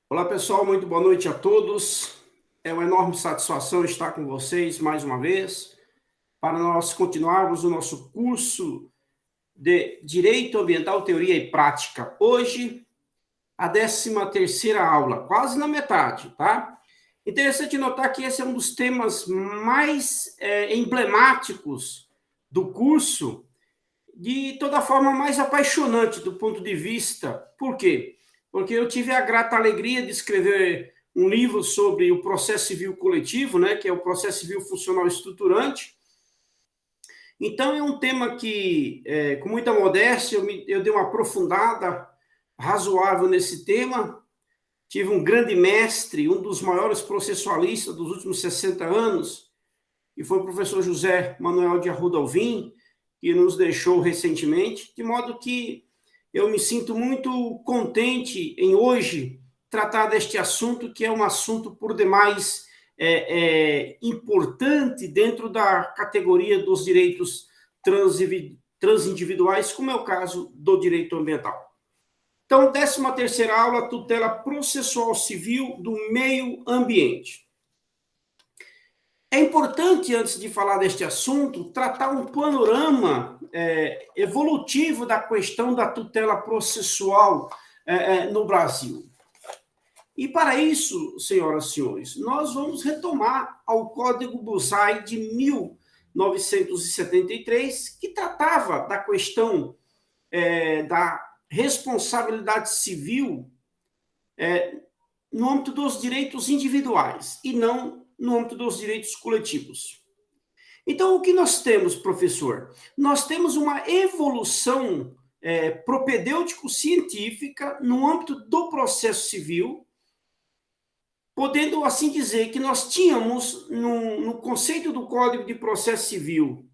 Olá, pessoal, muito boa noite a todos. É uma enorme satisfação estar com vocês mais uma vez para nós continuarmos o nosso curso de Direito Ambiental, Teoria e Prática. Hoje, a 13ª aula, quase na metade, tá? Interessante notar que esse é um dos temas mais emblemáticos do curso, de toda forma mais apaixonante do ponto de vista. Por quê? Porque eu tive a grata alegria de escrever um livro sobre o processo civil coletivo, né, que é o processo civil funcional estruturante. Então, é um tema que, com muita modéstia, eu dei uma aprofundada razoável nesse tema. Tive um grande mestre, um dos maiores processualistas dos últimos 60 anos, e foi o professor José Manuel de Arruda Alvim, que nos deixou recentemente, de modo que eu me sinto muito contente em hoje tratar deste assunto, que é um assunto por demais importante dentro da categoria dos direitos transindividuais, como é o caso do direito ambiental. Então, 13ª aula, tutela processual civil do meio ambiente. É importante, antes de falar deste assunto, tratar um panorama evolutivo da questão da tutela processual no Brasil. E para isso, senhoras e senhores, nós vamos retomar ao Código Busai de 1973, que tratava da questão da responsabilidade civil no âmbito dos direitos individuais e não no âmbito dos direitos coletivos. Então, o que nós temos, professor? Nós temos uma evolução propedêutico-científica no âmbito do processo civil, podendo assim dizer que nós tínhamos, no conceito do Código de Processo Civil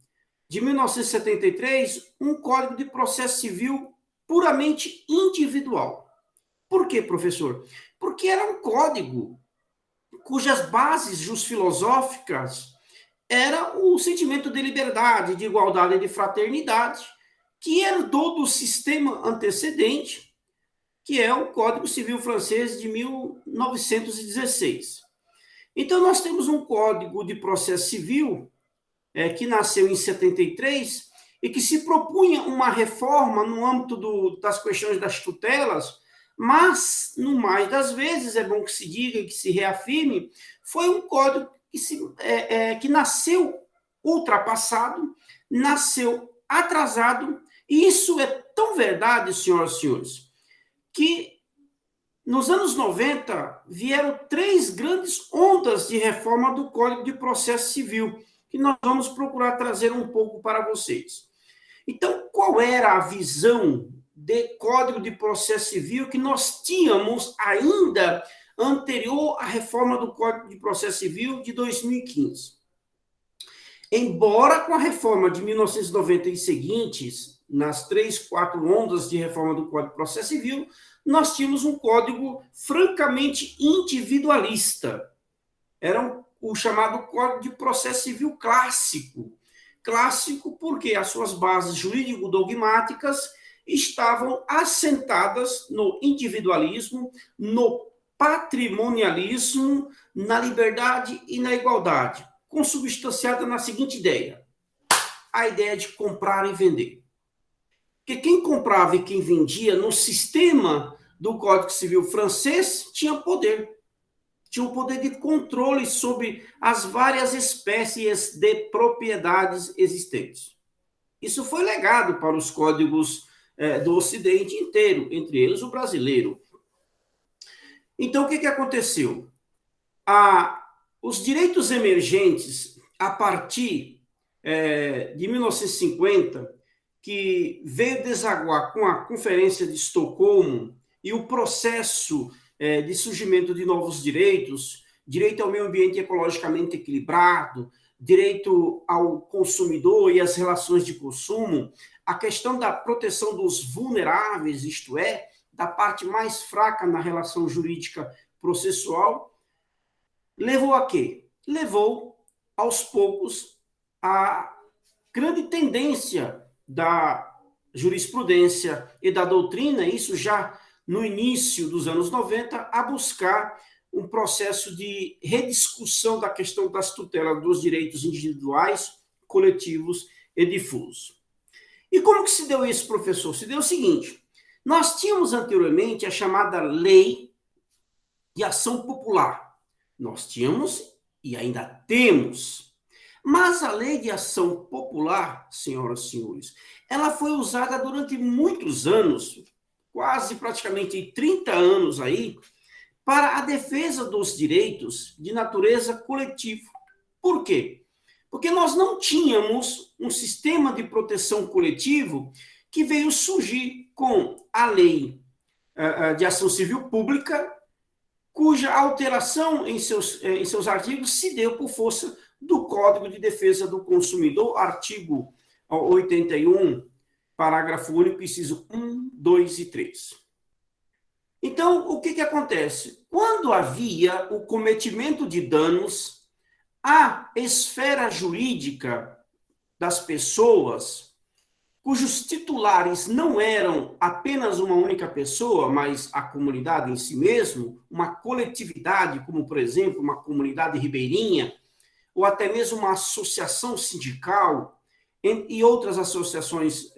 de 1973, um Código de Processo Civil puramente individual. Por quê, professor? Porque era um código cujas bases jusfilosóficas era o sentimento de liberdade, de igualdade e de fraternidade, que herdou do sistema antecedente, que é o Código Civil francês de 1916. Então, nós temos um Código de Processo Civil que nasceu em 73 e que se propunha uma reforma no âmbito das questões das tutelas, mas, no mais das vezes, é bom que se diga e que se reafirme, foi um código que nasceu ultrapassado, nasceu atrasado, e isso é tão verdade, senhoras e senhores, que nos anos 90 vieram 3 grandes ondas de reforma do Código de Processo Civil, que nós vamos procurar trazer um pouco para vocês. Então, qual era a visão de Código de Processo Civil que nós tínhamos ainda anterior à reforma do Código de Processo Civil de 2015? Embora com a reforma de 1990 e seguintes, nas 3, 4 ondas de reforma do Código de Processo Civil, nós tínhamos um código francamente individualista. Era o chamado Código de Processo Civil clássico. Clássico porque as suas bases jurídico-dogmáticas estavam assentadas no individualismo, no patrimonialismo, na liberdade e na igualdade, consubstanciada na seguinte ideia: a ideia de comprar e vender. Porque quem comprava e quem vendia no sistema do Código Civil francês tinha poder. Tinha um poder de controle sobre as várias espécies de propriedades existentes. Isso foi legado para os códigos do Ocidente inteiro, entre eles o brasileiro. Então, o que aconteceu? Os direitos emergentes, a partir de 1950, que veio desaguar com a Conferência de Estocolmo e o processo de surgimento de novos direitos, direito ao meio ambiente ecologicamente equilibrado, direito ao consumidor e às relações de consumo, a questão da proteção dos vulneráveis, isto é, da parte mais fraca na relação jurídica processual, levou a quê? Levou, aos poucos, a grande tendência da jurisprudência e da doutrina, isso já no início dos anos 90, a buscar um processo de rediscussão da questão das tutelas dos direitos individuais, coletivos e difusos. E como que se deu isso, professor? Se deu o seguinte: nós tínhamos anteriormente a chamada Lei de Ação Popular. Nós tínhamos e ainda temos. Mas a Lei de Ação Popular, senhoras e senhores, ela foi usada durante muitos anos, quase praticamente 30 anos aí, para a defesa dos direitos de natureza coletiva. Por quê? Porque nós não tínhamos um sistema de proteção coletivo que veio surgir com a Lei de Ação Civil Pública, cuja alteração em seus artigos se deu por força do Código de Defesa do Consumidor, artigo 81, parágrafo único, inciso 1, 2 e 3. Então, o que acontece? Quando havia o cometimento de danos, a esfera jurídica das pessoas, cujos titulares não eram apenas uma única pessoa, mas a comunidade em si mesmo, uma coletividade, como, por exemplo, uma comunidade ribeirinha, ou até mesmo uma associação sindical e outras associações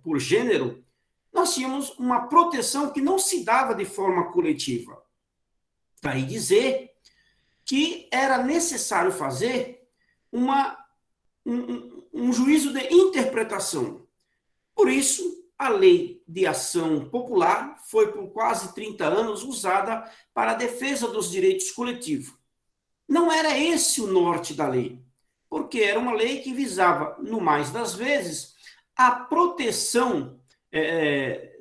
por gênero, nós tínhamos uma proteção que não se dava de forma coletiva. Daí dizer que era necessário fazer um juízo de interpretação. Por isso, a Lei de Ação Popular foi por quase 30 anos usada para a defesa dos direitos coletivos. Não era esse o norte da lei, porque era uma lei que visava, no mais das vezes, a proteção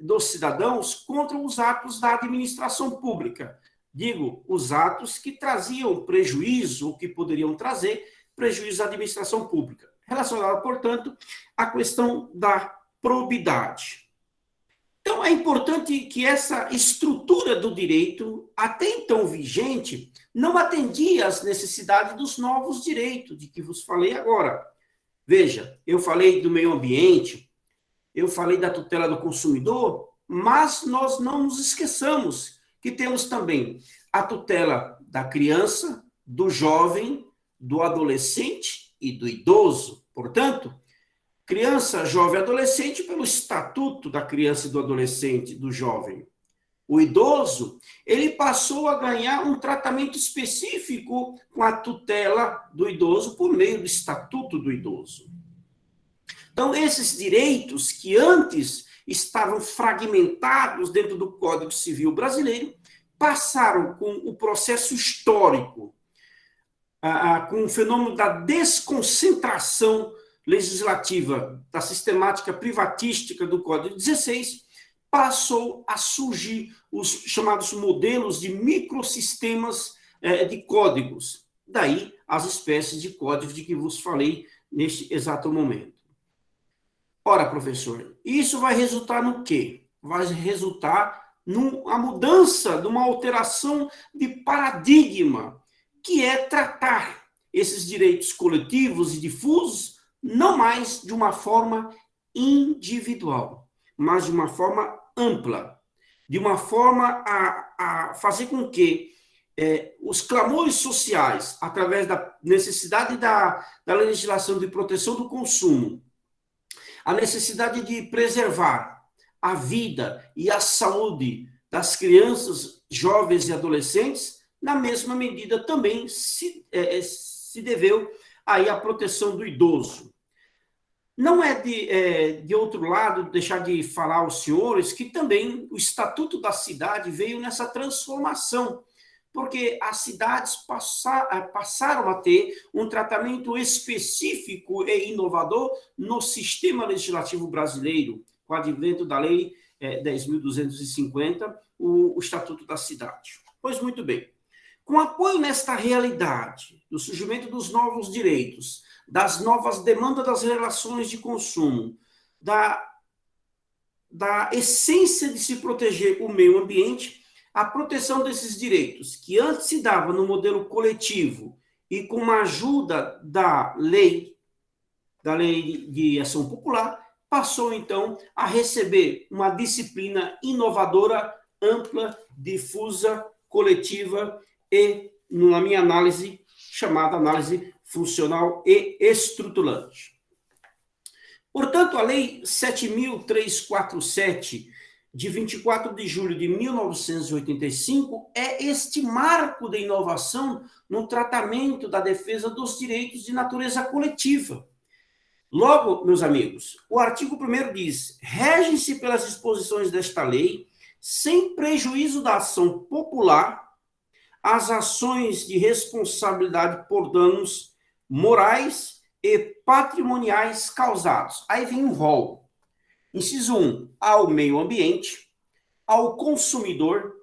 dos cidadãos contra os atos da administração pública. Digo, os atos que traziam prejuízo, ou que poderiam trazer prejuízo à administração pública, relacionado, portanto, à questão da probidade. Então, é importante que essa estrutura do direito, até então vigente, não atendia às necessidades dos novos direitos, de que vos falei agora. Veja, eu falei do meio ambiente, eu falei da tutela do consumidor, mas nós não nos esqueçamos que temos também a tutela da criança, do jovem, do adolescente e do idoso. Portanto, criança, jovem e adolescente pelo Estatuto da Criança e do Adolescente, do Jovem. O idoso, ele passou a ganhar um tratamento específico com a tutela do idoso por meio do Estatuto do Idoso. Então, esses direitos que antes estavam fragmentados dentro do Código Civil brasileiro, passaram com o processo histórico, com o fenômeno da desconcentração legislativa da sistemática privatística do Código 16, passou a surgir os chamados modelos de microsistemas de códigos. Daí as espécies de códigos de que vos falei neste exato momento. Ora, professor, isso vai resultar no quê? Vai resultar numa mudança, numa alteração de paradigma, que é tratar esses direitos coletivos e difusos não mais de uma forma individual, mas de uma forma ampla, de uma forma a fazer com que os clamores sociais, através da necessidade da legislação de proteção do consumo, a necessidade de preservar a vida e a saúde das crianças, jovens e adolescentes, na mesma medida também se deveu aí à proteção do idoso. Não é de outro lado, deixar de falar aos senhores que também o Estatuto da Cidade veio nessa transformação, porque as cidades passaram a ter um tratamento específico e inovador no sistema legislativo brasileiro, com o advento da Lei 10.250, o Estatuto da Cidade. Pois muito bem. Com apoio nesta realidade, do surgimento dos novos direitos, das novas demandas das relações de consumo, da essência de se proteger o meio ambiente, a proteção desses direitos, que antes se dava no modelo coletivo e com a ajuda da lei de ação popular, passou então a receber uma disciplina inovadora ampla, difusa, coletiva e, na minha análise, chamada análise funcional e estruturante. Portanto, a Lei 7.347, de 24 de julho de 1985, é este marco de inovação no tratamento da defesa dos direitos de natureza coletiva. Logo, meus amigos, o artigo 1º diz: regem-se pelas disposições desta lei, sem prejuízo da ação popular, as ações de responsabilidade por danos morais e patrimoniais causados. Aí vem um rol. Inciso 1, ao meio ambiente, ao consumidor,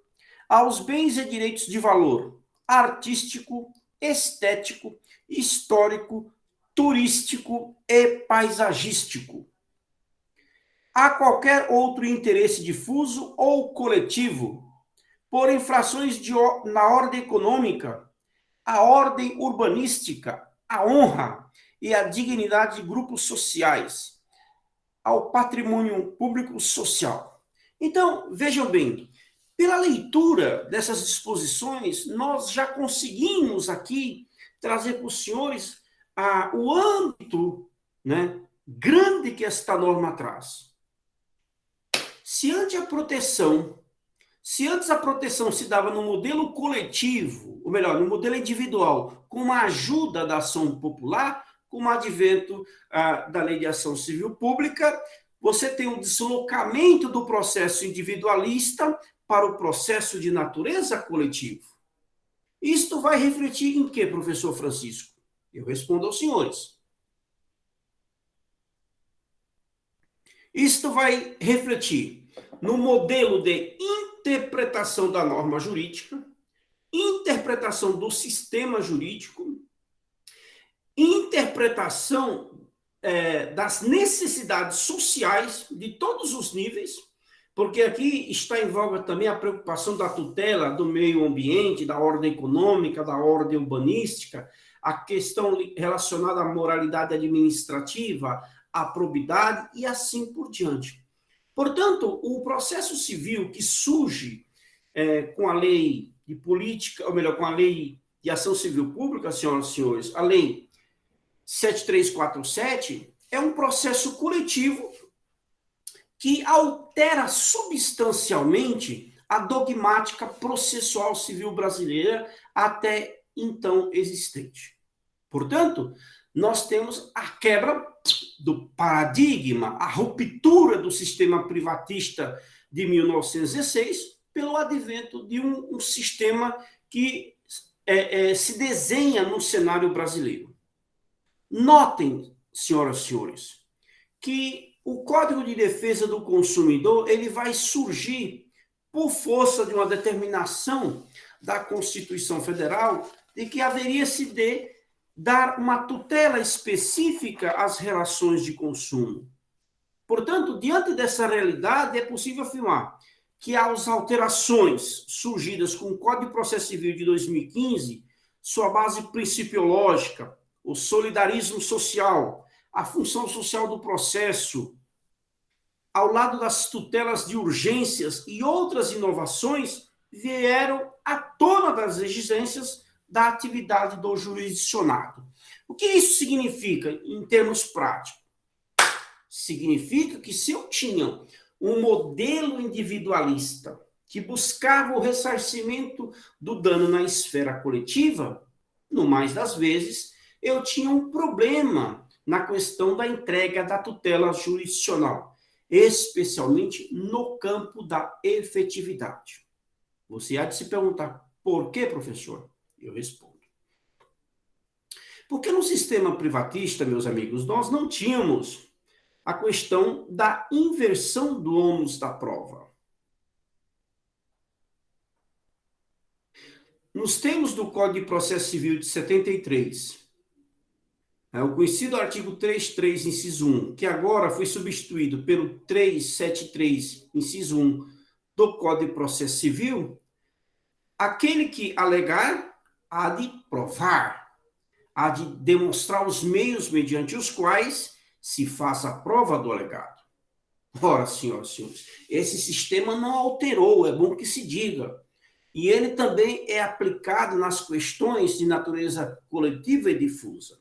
aos bens e direitos de valor artístico, estético, histórico, turístico e paisagístico. A qualquer outro interesse difuso ou coletivo, por infrações na ordem econômica, a ordem urbanística, a honra e a dignidade de grupos sociais, ao patrimônio público social. Então, vejam bem, pela leitura dessas disposições, nós já conseguimos aqui trazer para os senhores o âmbito, né, grande que esta norma traz. Se antes a proteção se dava no modelo coletivo, ou melhor, no modelo individual, com a ajuda da ação popular, com o advento da Lei de Ação Civil Pública, você tem um deslocamento do processo individualista para o processo de natureza coletivo. Isto vai refletir em quê, professor Francisco? Eu respondo aos senhores. Isto vai refletir no modelo de interpretação da norma jurídica, interpretação do sistema jurídico, interpretação das necessidades sociais de todos os níveis, porque aqui está em voga também a preocupação da tutela do meio ambiente, da ordem econômica, da ordem urbanística, a questão relacionada à moralidade administrativa, à probidade e assim por diante. Portanto, o processo civil que surge com a lei de política, ou melhor, com a lei de ação civil pública, senhoras e senhores, a lei 7347, é um processo coletivo que altera substancialmente a dogmática processual civil brasileira até então existente. Portanto, nós temos a quebra do paradigma, a ruptura do sistema privatista de 1916 pelo advento de um sistema que se desenha no cenário brasileiro. Notem, senhoras e senhores, que o Código de Defesa do Consumidor ele vai surgir por força de uma determinação da Constituição Federal de que haveria-se de dar uma tutela específica às relações de consumo. Portanto, diante dessa realidade, é possível afirmar que as alterações surgidas com o Código de Processo Civil de 2015, sua base principiológica, o solidarismo social, a função social do processo, ao lado das tutelas de urgências e outras inovações, vieram à tona das exigências da atividade do jurisdicionado. O que isso significa em termos práticos? Significa que se eu tinha um modelo individualista que buscava o ressarcimento do dano na esfera coletiva, no mais das vezes, eu tinha um problema na questão da entrega da tutela jurisdicional, especialmente no campo da efetividade. Você há de se perguntar, por quê, professor? Eu respondo. Porque no sistema privatista, meus amigos, nós não tínhamos a questão da inversão do ônus da prova. Nos termos do Código de Processo Civil de 73, o conhecido artigo 33, inciso 1, que agora foi substituído pelo 373, inciso 1, do Código de Processo Civil, aquele que alegar há de provar, há de demonstrar os meios mediante os quais se faça a prova do alegado. Ora, senhoras e senhores, esse sistema não alterou, é bom que se diga. E ele também é aplicado nas questões de natureza coletiva e difusa.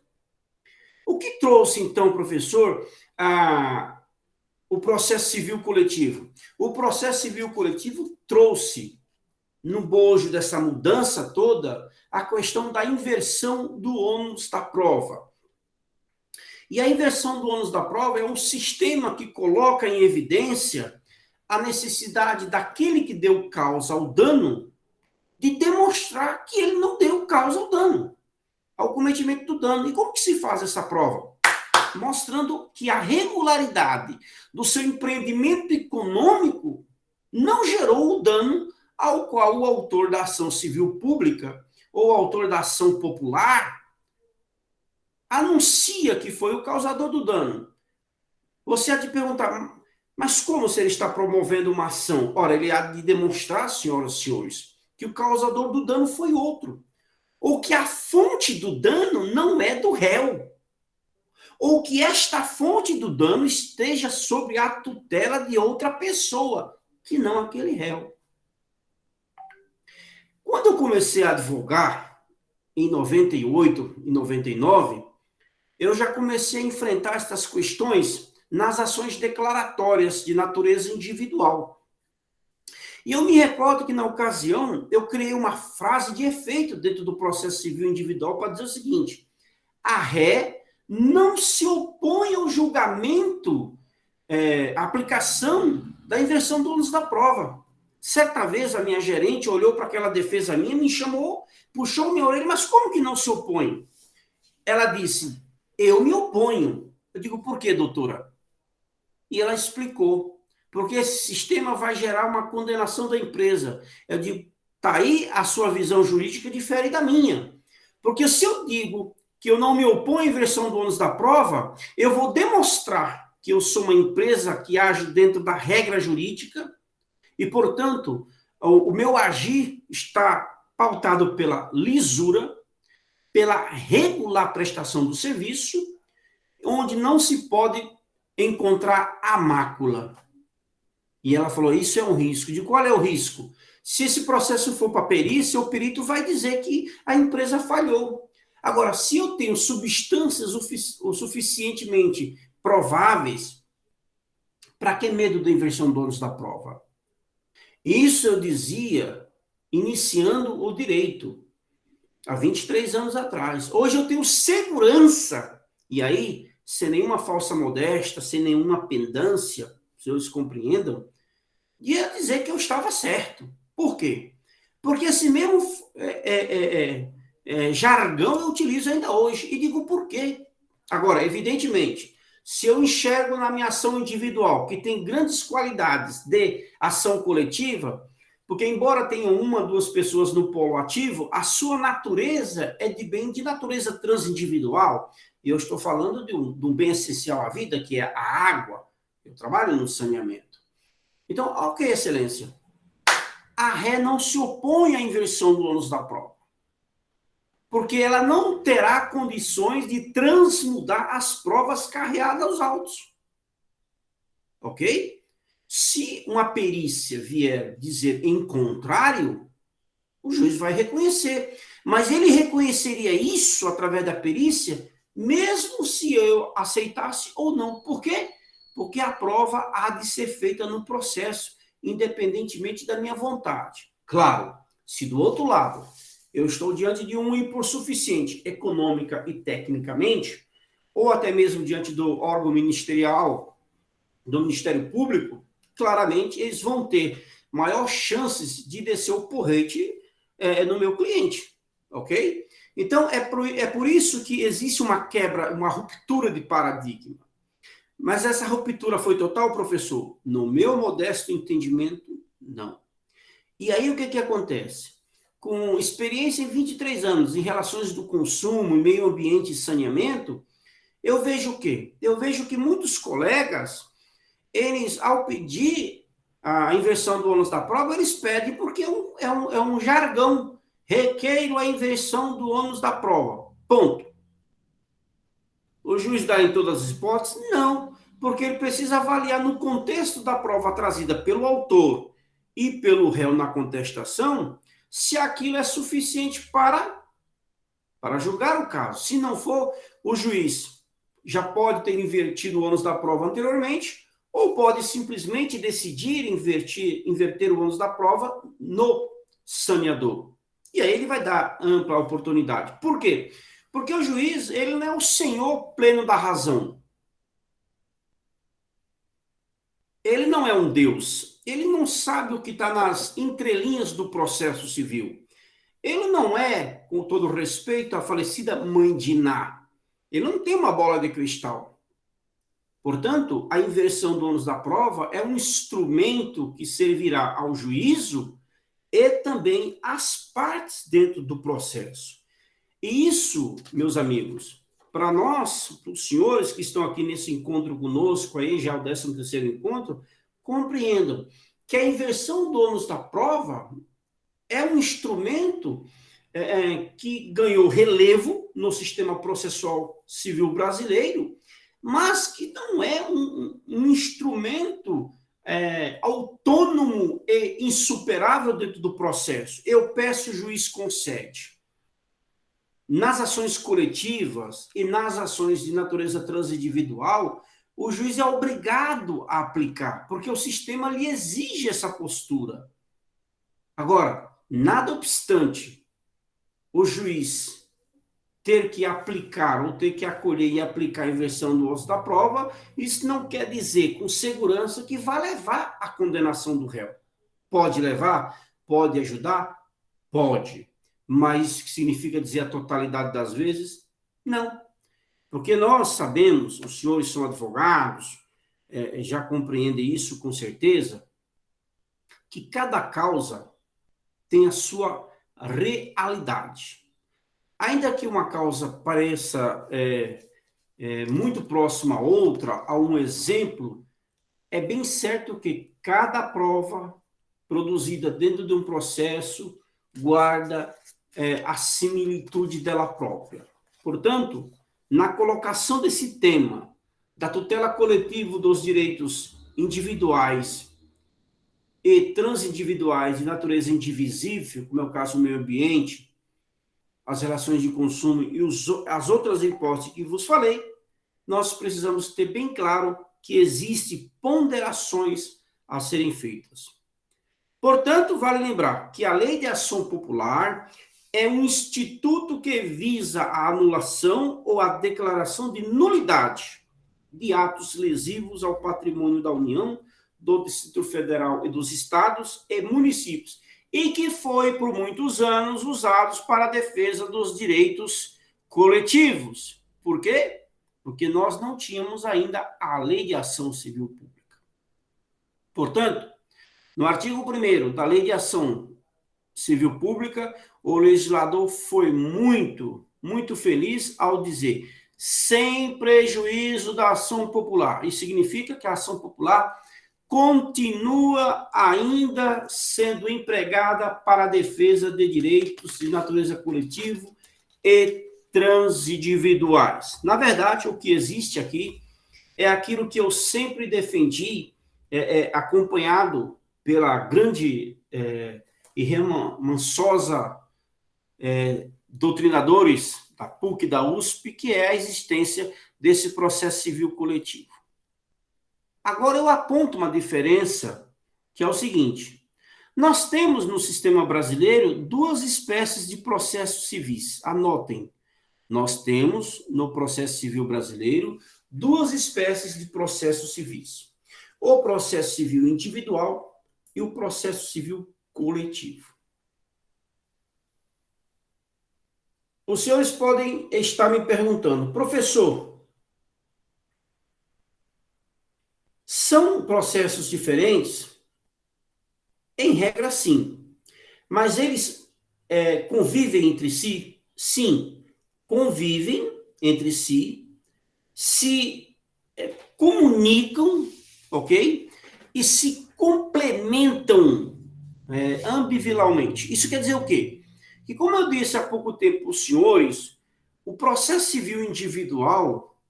O que trouxe, então, professor, o processo civil coletivo? O processo civil coletivo trouxe, no bojo dessa mudança toda, a questão da inversão do ônus da prova. E a inversão do ônus da prova é um sistema que coloca em evidência a necessidade daquele que deu causa ao dano de demonstrar que ele não deu causa ao dano, ao cometimento do dano. E como que se faz essa prova? Mostrando que a regularidade do seu empreendimento econômico não gerou o dano ao qual o autor da ação civil pública ou o autor da ação popular anuncia que foi o causador do dano. Você há de perguntar, mas como se ele está promovendo uma ação? Ora, ele há de demonstrar, senhoras e senhores, que o causador do dano foi outro. Ou que a fonte do dano não é do réu. Ou que esta fonte do dano esteja sob a tutela de outra pessoa, que não aquele réu. Quando eu comecei a advogar, em 98 e 99, eu já comecei a enfrentar essas questões nas ações declaratórias de natureza individual. E eu me recordo que, na ocasião, eu criei uma frase de efeito dentro do processo civil individual para dizer o seguinte: a ré não se opõe ao julgamento, à aplicação da inversão do ônus da prova. Certa vez, a minha gerente olhou para aquela defesa minha, me chamou, puxou minha orelha, mas como que não se opõe? Ela disse, eu me oponho. Eu digo, por quê, doutora? E ela explicou, porque esse sistema vai gerar uma condenação da empresa. Eu digo, tá aí a sua visão jurídica difere da minha. Porque se eu digo que eu não me oponho à inversão do ônus da prova, eu vou demonstrar que eu sou uma empresa que age dentro da regra jurídica e, portanto, o meu agir está pautado pela lisura, pela regular prestação do serviço, onde não se pode encontrar a mácula. E ela falou, isso é um risco. De qual é o risco? Se esse processo for para perícia, o perito vai dizer que a empresa falhou. Agora, se eu tenho substâncias o suficientemente prováveis, para que medo da inversão do ônus da prova? Isso eu dizia iniciando o direito, há 23 anos atrás. Hoje eu tenho segurança, e aí, sem nenhuma falsa modéstia, sem nenhuma pendância, se vocês compreendam, ia dizer que eu estava certo. Por quê? Porque esse mesmo jargão eu utilizo ainda hoje, e digo por quê. Agora, evidentemente, se eu enxergo na minha ação individual, que tem grandes qualidades de ação coletiva, porque embora tenham uma, duas pessoas no polo ativo, a sua natureza é de natureza transindividual, e eu estou falando de um bem essencial à vida, que é a água. Eu trabalho no saneamento. Então, ok, excelência, a ré não se opõe à inversão do ônus da prova, porque ela não terá condições de transmudar as provas carreadas aos autos. Ok? Se uma perícia vier dizer em contrário, o juiz vai reconhecer. Mas ele reconheceria isso através da perícia, mesmo se eu aceitasse ou não. Por quê? Porque a prova há de ser feita no processo, independentemente da minha vontade. Claro, se do outro lado eu estou diante de um hipossuficiente econômica e tecnicamente, ou até mesmo diante do órgão ministerial, do Ministério Público, claramente eles vão ter maior chances de descer o porrete no meu cliente, ok? Então, é por isso que existe uma quebra, uma ruptura de paradigma. Mas essa ruptura foi total, professor? No meu modesto entendimento, não. E aí o que acontece? Com experiência em 23 anos em relações do consumo, meio ambiente e saneamento, eu vejo o quê? Eu vejo que muitos colegas, eles, ao pedir a inversão do ônus da prova, eles pedem porque é um jargão. Requeiro a inversão do ônus da prova. Ponto. O juiz dá em todas as hipóteses? Não. porque ele precisa avaliar no contexto da prova trazida pelo autor e pelo réu na contestação, se aquilo é suficiente para julgar o caso. Se não for, o juiz já pode ter invertido o ônus da prova anteriormente, ou pode simplesmente decidir inverter o ônus da prova no saneador. E aí ele vai dar ampla oportunidade. Por quê? Porque o juiz, ele não é o senhor pleno da razão. Ele não é um Deus. Ele não sabe o que está nas entrelinhas do processo civil. Ele não é, com todo respeito, a falecida mãe de Iná. Ele não tem uma bola de cristal. Portanto, a inversão do ônus da prova é um instrumento que servirá ao juízo e também às partes dentro do processo. E isso, meus amigos, para nós, para os senhores que estão aqui nesse encontro conosco, aí já o 13º encontro, compreendam que a inversão do ônus da prova é um instrumento que ganhou relevo no sistema processual civil brasileiro, mas que não é um instrumento autônomo e insuperável dentro do processo. Eu peço, o juiz concede. Nas ações coletivas e nas ações de natureza transindividual, o juiz é obrigado a aplicar, porque o sistema lhe exige essa postura. Agora, nada obstante o juiz ter que aplicar ou ter que acolher e aplicar a inversão do ônus da prova, isso não quer dizer com segurança que vai levar à condenação do réu. Pode levar? Pode ajudar? Pode. Mas significa dizer a totalidade das vezes? Não. Porque nós sabemos, os senhores são advogados, já compreendem isso com certeza, que cada causa tem a sua realidade. Ainda que uma causa pareça muito próxima a outra, a um exemplo, é bem certo que cada prova produzida dentro de um processo guarda a similitude dela própria. Portanto, na colocação desse tema da tutela coletiva dos direitos individuais e transindividuais de natureza indivisível, como é o caso do meio ambiente, as relações de consumo e as outras hipóteses que vos falei, nós precisamos ter bem claro que existem ponderações a serem feitas. Portanto, vale lembrar que a Lei de Ação Popular é um instituto que visa a anulação ou a declaração de nulidade de atos lesivos ao patrimônio da União, do Distrito Federal e dos estados e municípios, e que foi, por muitos anos, usados para a defesa dos direitos coletivos. Por quê? Porque nós não tínhamos ainda a Lei de Ação Civil Pública. Portanto, no artigo 1º da Lei de Ação Civil Pública, o legislador foi muito feliz ao dizer sem prejuízo da ação popular. Isso significa que a ação popular continua ainda sendo empregada para a defesa de direitos de natureza coletiva e transindividuais. Na verdade, o que existe aqui é aquilo que eu sempre defendi, acompanhado pela grande e remansosa doutrinadores da PUC e da USP, que é a existência desse processo civil coletivo. Agora eu aponto uma diferença, que é o seguinte: nós temos no sistema brasileiro duas espécies de processos civis. Anotem, nós temos no processo civil brasileiro duas espécies de processos civis: o processo civil individual e o processo civil coletivo. Os senhores podem estar me perguntando, professor, são processos diferentes? Em regra, sim. Mas eles convivem entre si? Sim. Convivem entre si, se comunicam, ok? E se complementam ambivalentemente. Isso quer dizer o quê? Que, como eu disse há pouco tempo para os senhores, o processo civil individual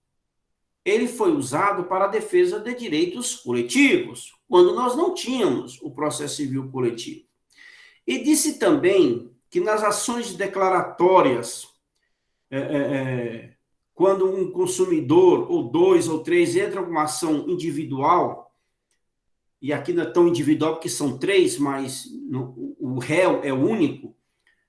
ele foi usado para a defesa de direitos coletivos, quando nós não tínhamos o processo civil coletivo. E disse também que nas ações declaratórias, quando um consumidor, ou dois ou três, entram com uma ação individual, e aqui não é tão individual porque são três, mas o réu é único,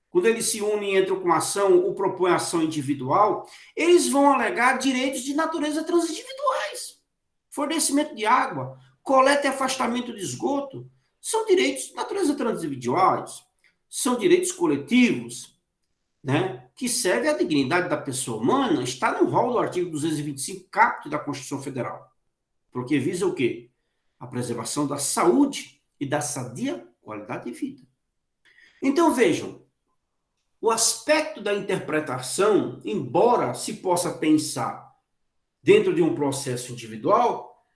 quando eles se unem e entram com uma ação ou propõem ação individual, eles vão alegar direitos de natureza transindividuais. Fornecimento de água, coleta e afastamento de esgoto, são direitos de natureza transindividuais, são direitos coletivos, né, que servem à dignidade da pessoa humana, está no rol do artigo 225, caput da Constituição Federal. Porque visa o quê? A preservação da saúde e da sadia qualidade de vida. Então, vejam, o aspecto da interpretação, embora se possa pensar dentro de um processo individual,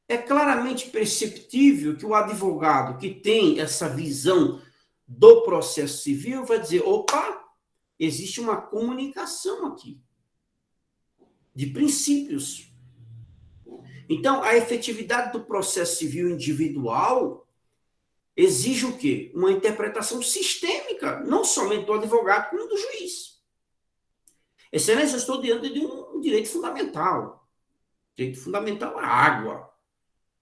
é claramente perceptível que o advogado que tem essa visão do processo civil vai dizer, opa, existe uma comunicação aqui de princípios. Então, a efetividade do processo civil individual exige o quê? Uma interpretação sistêmica, não somente do advogado, como do juiz. Excelência, eu estou diante de um direito fundamental. Direito fundamental à água.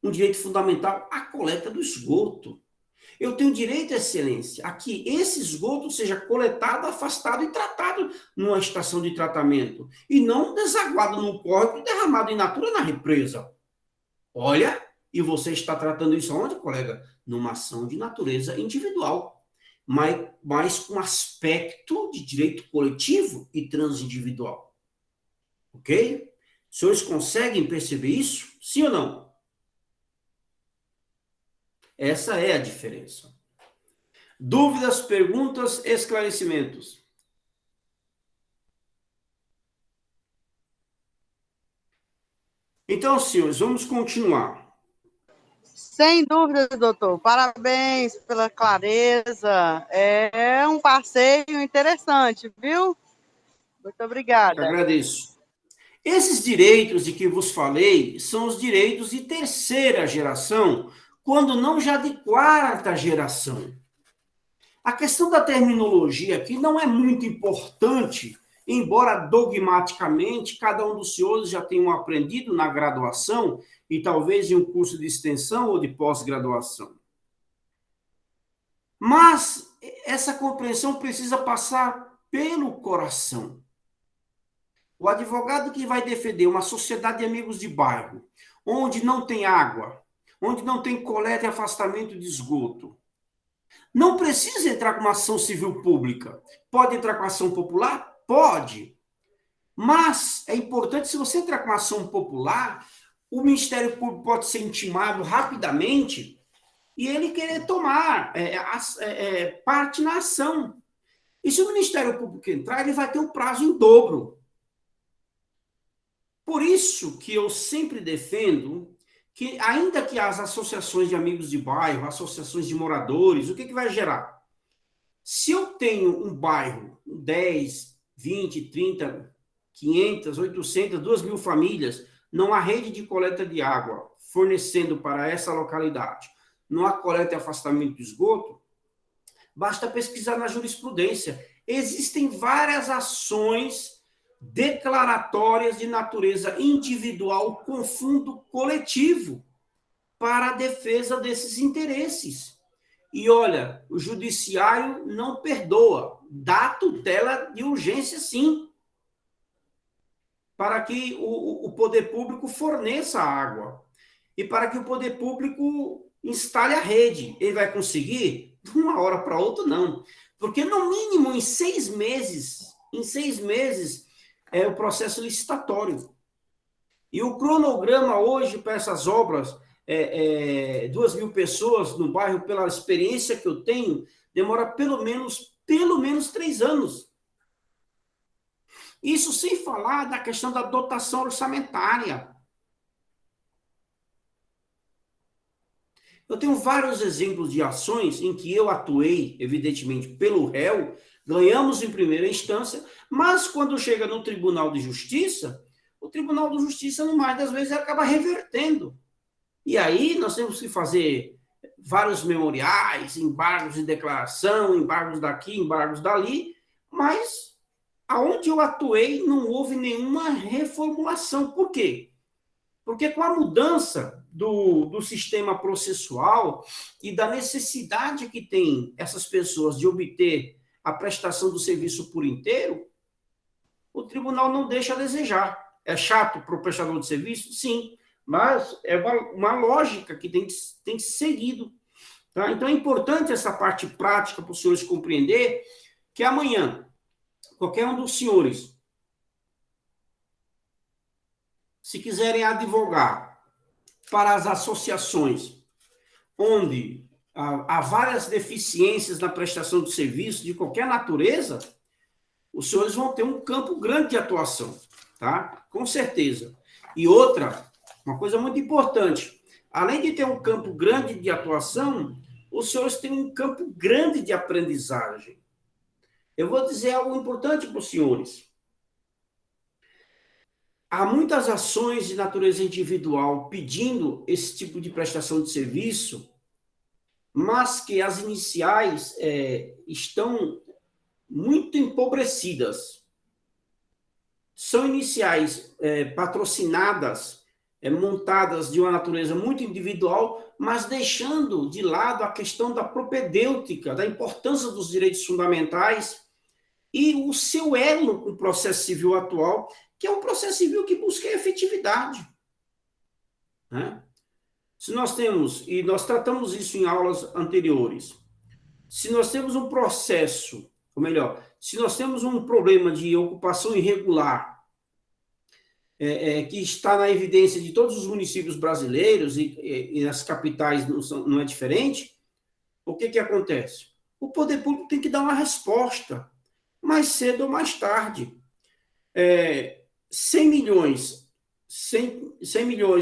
Um direito fundamental à coleta do esgoto. Eu tenho direito, excelência, a que esse esgoto seja coletado, afastado e tratado numa estação de tratamento. E não desaguado no córrego e derramado in natura na represa. Olha, e você está tratando isso onde, colega? Numa ação de natureza individual, mas com aspecto de direito coletivo e transindividual. Ok? Os senhores conseguem perceber isso? Sim ou não? Essa é a diferença. Dúvidas, perguntas, esclarecimentos? Então, senhores, vamos continuar. Sem dúvida, doutor. Parabéns pela clareza. É um passeio interessante, viu? Muito obrigada. Agradeço. Esses direitos de que vos falei são os direitos de terceira geração, quando não já de quarta geração. A questão da terminologia aqui não é muito importante, embora dogmaticamente cada um dos senhores já tenham aprendido na graduação e talvez em um curso de extensão ou de pós-graduação. Mas essa compreensão precisa passar pelo coração. O advogado que vai defender uma sociedade de amigos de bairro, onde não tem água, onde não tem coleta e afastamento de esgoto, não precisa entrar com uma ação civil pública. Pode entrar com ação popular? Pode. Mas é importante, se você entrar com uma ação popular, o Ministério Público pode ser intimado rapidamente e ele querer tomar parte na ação. E se o Ministério Público entrar, ele vai ter um prazo em dobro. Por isso que eu sempre defendo que, ainda que as associações de amigos de bairro, associações de moradores, o que vai gerar? Se eu tenho um bairro, 10, 20, 30, 500, 800, 2.000 famílias, não há rede de coleta de água fornecendo para essa localidade, não há coleta e afastamento de esgoto, basta pesquisar na jurisprudência. Existem várias ações declaratórias de natureza individual com fundo coletivo para a defesa desses interesses. E olha, o judiciário não perdoa, dá tutela de urgência sim, para que o poder público forneça água e para que o poder público instale a rede. Ele vai conseguir? De uma hora para outra, não. Porque no mínimo em 6 meses, é o processo licitatório. E o cronograma hoje para essas obras, 2.000 pessoas no bairro, pela experiência que eu tenho, demora pelo menos 3 anos. Isso sem falar da questão da dotação orçamentária. Eu tenho vários exemplos de ações em que eu atuei, evidentemente, pelo réu, ganhamos em primeira instância, mas quando chega no Tribunal de Justiça, o Tribunal de Justiça, no mais das vezes, acaba revertendo. E aí nós temos que fazer vários memoriais, embargos de declaração, embargos daqui, embargos dali, mas aonde eu atuei não houve nenhuma reformulação. Por quê? Porque com a mudança do sistema processual e da necessidade que tem essas pessoas de obter a prestação do serviço por inteiro, o tribunal não deixa a desejar. É chato para o prestador de serviço? Sim, mas é uma lógica que tem que ser seguido. Tá? Então é importante essa parte prática para os senhores compreender que amanhã, qualquer um dos senhores, se quiserem advogar para as associações onde há várias deficiências na prestação de serviço de qualquer natureza, os senhores vão ter um campo grande de atuação, tá? Com certeza. E outra, uma coisa muito importante, além de ter um campo grande de atuação, os senhores têm um campo grande de aprendizagem. Eu vou dizer algo importante para os senhores. Há muitas ações de natureza individual pedindo esse tipo de prestação de serviço, mas que as iniciais estão muito empobrecidas. São iniciais patrocinadas, montadas de uma natureza muito individual, mas deixando de lado a questão da propedêutica, da importância dos direitos fundamentais e o seu elo com o processo civil atual, que é um processo civil que busca efetividade. Né? Se nós temos, e nós tratamos isso em aulas anteriores, se nós temos um processo, ou melhor, se nós temos um problema de ocupação irregular, que está na evidência de todos os municípios brasileiros, e nas capitais não é diferente, o que acontece? O poder público tem que dar uma resposta, mais cedo ou mais tarde. 100 milhões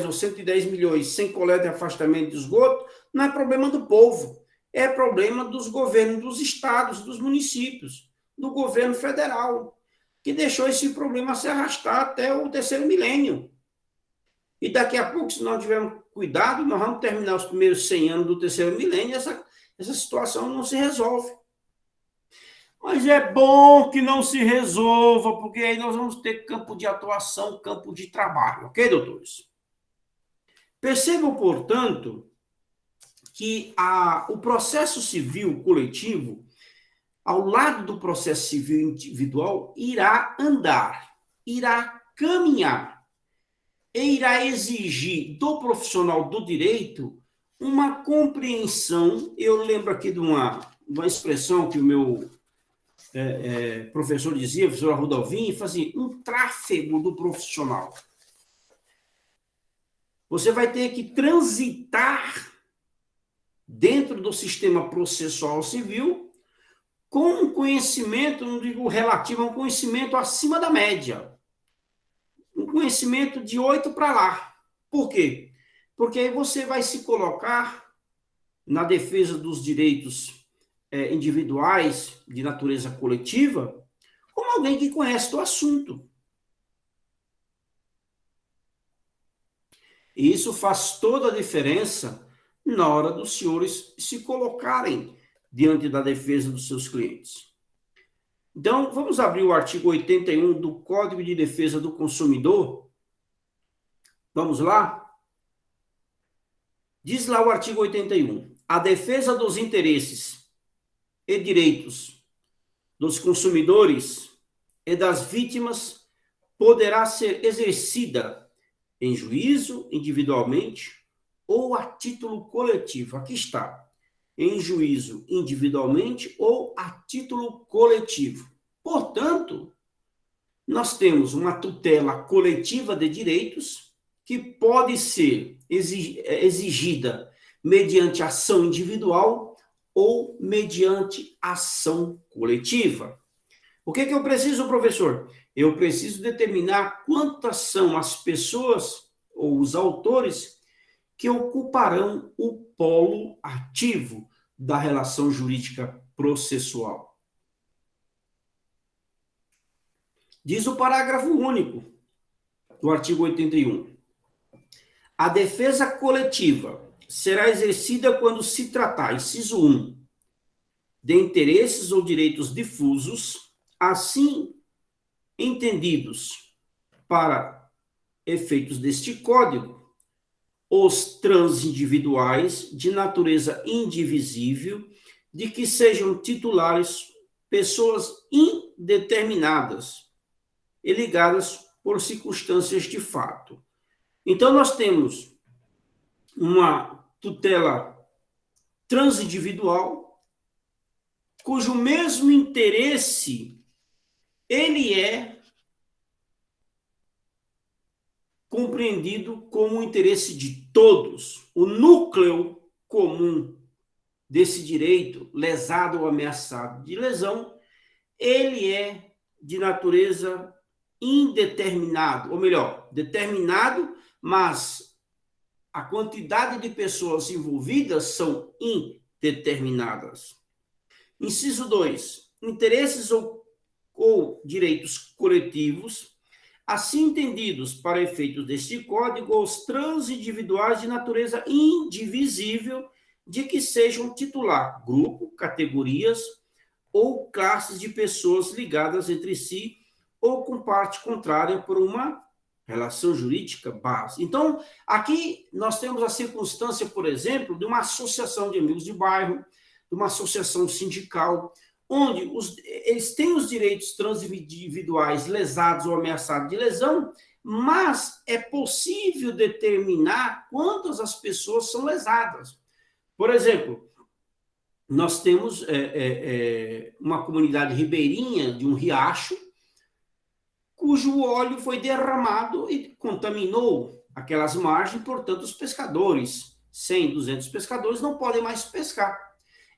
ou 110 milhões sem coleta e afastamento de esgoto não é problema do povo, é problema dos governos dos estados, dos municípios, do governo federal, que deixou esse problema se arrastar até o terceiro milênio. E daqui a pouco, se não tivermos cuidado, nós vamos terminar os primeiros 100 anos do terceiro milênio e essa situação não se resolve. Mas é bom que não se resolva, porque aí nós vamos ter campo de atuação, campo de trabalho, ok, doutores? Percebam, portanto, que o processo civil coletivo, ao lado do processo civil individual, irá andar, irá caminhar e irá exigir do profissional do direito uma compreensão. Eu lembro aqui de uma expressão que o meu professor dizia, professor Rodolvinho, fazia um tráfego do profissional. Você vai ter que transitar dentro do sistema processual civil com um conhecimento, não digo relativo, um conhecimento acima da média. Um conhecimento de 8 para lá. Por quê? Porque aí você vai se colocar na defesa dos direitos individuais de natureza coletiva como alguém que conhece do assunto. E isso faz toda a diferença na hora dos senhores se colocarem diante da defesa dos seus clientes. Então, vamos abrir o artigo 81 do Código de Defesa do Consumidor. Vamos lá? Diz lá o artigo 81. A defesa dos interesses e direitos dos consumidores e das vítimas poderá ser exercida em juízo, individualmente, ou a título coletivo. Aqui está. Em juízo individualmente ou a título coletivo. Portanto, nós temos uma tutela coletiva de direitos que pode ser exigida mediante ação individual ou mediante ação coletiva. O que eu preciso, professor? Eu preciso determinar quantas são as pessoas ou os autores que ocuparão o polo ativo da relação jurídica processual. Diz o parágrafo único. do artigo 81. A defesa coletiva será exercida quando se tratar, inciso 1, de interesses ou direitos difusos, assim entendidos para efeitos deste Código, os transindividuais de natureza indivisível, de que sejam titulares pessoas indeterminadas e ligadas por circunstâncias de fato. Então, nós temos uma tutela transindividual, cujo mesmo interesse ele é compreendido como o interesse de todos. O núcleo comum desse direito, lesado ou ameaçado de lesão, ele é de natureza indeterminado, ou melhor, determinado, mas a quantidade de pessoas envolvidas são indeterminadas. Inciso 2. Interesses ou direitos coletivos, assim entendidos para efeitos deste Código, os transindividuais de natureza indivisível, de que sejam titular grupo, categorias ou classes de pessoas ligadas entre si ou com parte contrária por uma relação jurídica base. Então, aqui nós temos a circunstância, por exemplo, de uma associação de amigos de bairro, de uma associação sindical, onde eles têm os direitos transindividuais lesados ou ameaçados de lesão, mas é possível determinar quantas as pessoas são lesadas. Por exemplo, nós temos uma comunidade ribeirinha de um riacho, cujo óleo foi derramado e contaminou aquelas margens, portanto, os pescadores, 100, 200 pescadores, não podem mais pescar.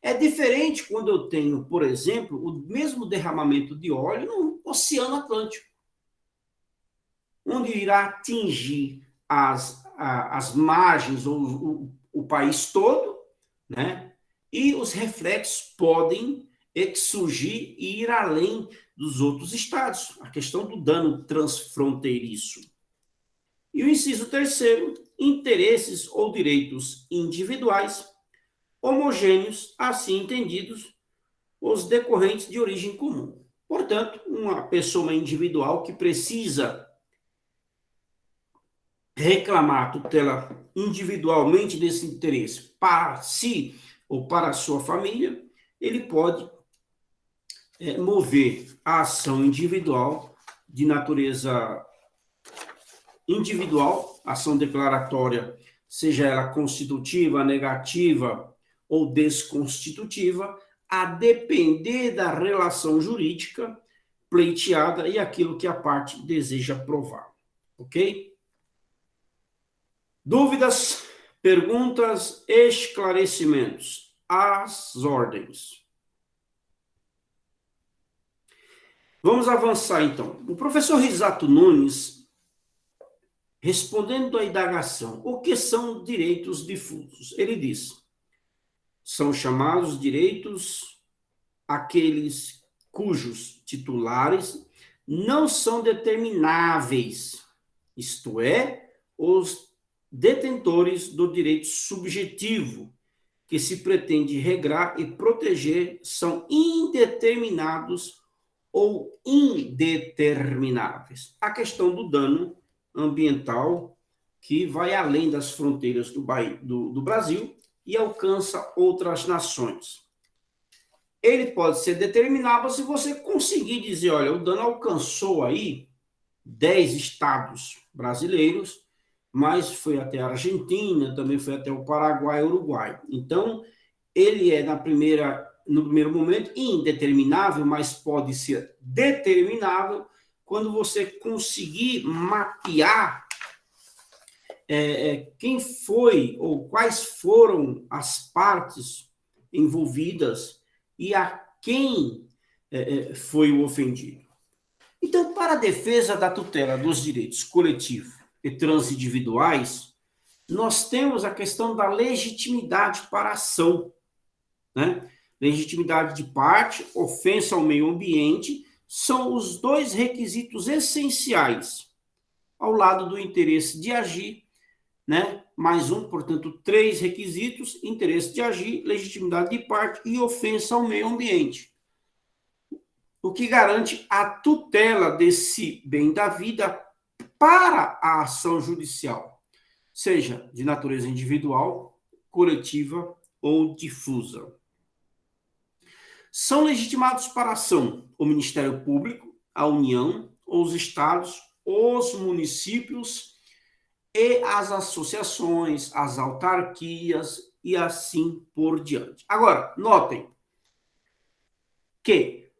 É diferente quando eu tenho, por exemplo, o mesmo derramamento de óleo no Oceano Atlântico, onde irá atingir as margens ou o país todo, né? E os reflexos podem surgir e ir além dos outros estados, a questão do dano transfronteiriço. E o inciso 3º, interesses ou direitos individuais homogêneos, assim entendidos, os decorrentes de origem comum. Portanto, uma pessoa individual que precisa reclamar tutela individualmente desse interesse para si ou para a sua família, ele pode mover a ação individual de natureza individual, ação declaratória, seja ela constitutiva, negativa ou desconstitutiva, a depender da relação jurídica pleiteada e aquilo que a parte deseja provar. Ok? Dúvidas, perguntas, esclarecimentos? Às ordens. Vamos avançar, então. O professor Risato Nunes, respondendo à indagação, o que são direitos difusos? Ele diz, são chamados direitos aqueles cujos titulares não são determináveis, isto é, os detentores do direito subjetivo, que se pretende regrar e proteger, são indeterminados ou indetermináveis. A questão do dano ambiental, que vai além das fronteiras do Brasil e alcança outras nações. Ele pode ser determinável se você conseguir dizer, olha, o dano alcançou aí 10 estados brasileiros, mas foi até a Argentina, também foi até o Paraguai e Uruguai. Então, ele é, no primeiro momento, indeterminável, mas pode ser determinável quando você conseguir mapear quem foi ou quais foram as partes envolvidas e a quem foi o ofendido. Então, para a defesa da tutela dos direitos coletivos e transindividuais, nós temos a questão da legitimidade para a ação, né? Legitimidade de parte, ofensa ao meio ambiente, são os dois requisitos essenciais ao lado do interesse de agir, né? Mais um, portanto, 3 requisitos: interesse de agir, legitimidade de parte e ofensa ao meio ambiente. O que garante a tutela desse bem da vida para a ação judicial, seja de natureza individual, coletiva ou difusa. São legitimados para a ação o Ministério Público, a União, os estados, os municípios e as associações, as autarquias e assim por diante. Agora, notem que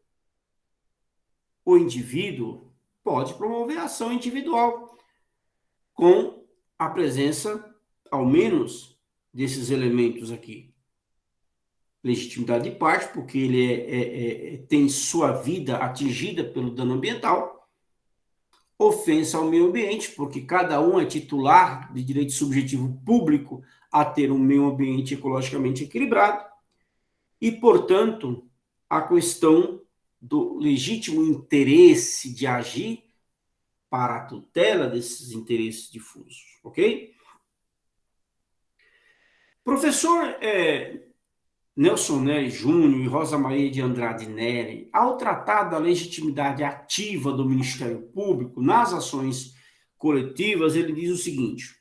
o indivíduo pode promover ação individual com a presença, ao menos, desses elementos aqui. Legitimidade de parte, porque ele tem sua vida atingida pelo dano ambiental. Ofensa ao meio ambiente, porque cada um é titular de direito subjetivo público a ter um meio ambiente ecologicamente equilibrado. E, portanto, a questão do legítimo interesse de agir para a tutela desses interesses difusos, ok? Professor Nelson Nery Júnior e Rosa Maria de Andrade Nery, ao tratar da legitimidade ativa do Ministério Público nas ações coletivas, ele diz o seguinte: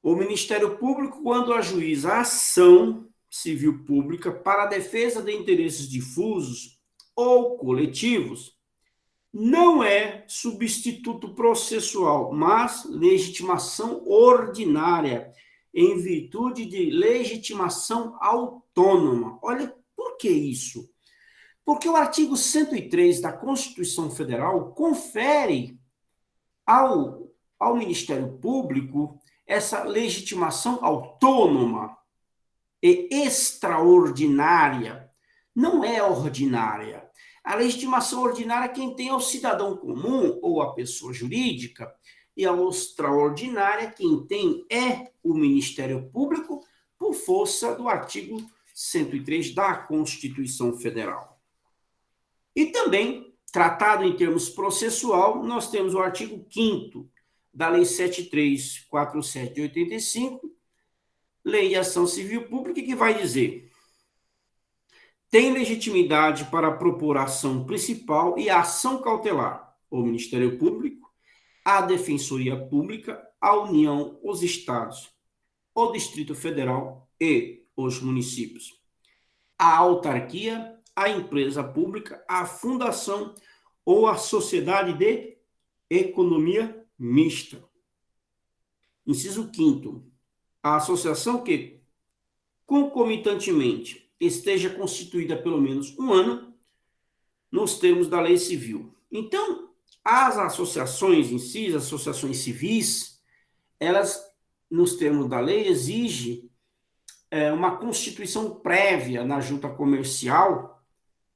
o Ministério Público, quando ajuiza a ação civil pública para a defesa de interesses difusos ou coletivos, não é substituto processual, mas legitimação ordinária, em virtude de legitimação autônoma. Olha, por que isso? Porque o artigo 103 da Constituição Federal confere ao Ministério Público essa legitimação autônoma e extraordinária. Não é ordinária. A legitimação ordinária quem tem é o cidadão comum ou a pessoa jurídica, e a extraordinária quem tem é o Ministério Público, por força do artigo 103 da Constituição Federal. E também, tratado em termos processual, nós temos o artigo 5º da Lei 7347 de 85, Lei de Ação Civil Pública, que vai dizer: tem legitimidade para propor a ação principal e a ação cautelar o Ministério Público, a Defensoria Pública, a União, os Estados, o Distrito Federal e os municípios, a autarquia, a empresa pública, a fundação ou a sociedade de economia mista. Inciso 5º, a associação que, concomitantemente, esteja constituída há pelo menos um ano, nos termos da lei civil. Então, as associações em si, as associações civis, elas, nos termos da lei, exigem uma constituição prévia na junta comercial,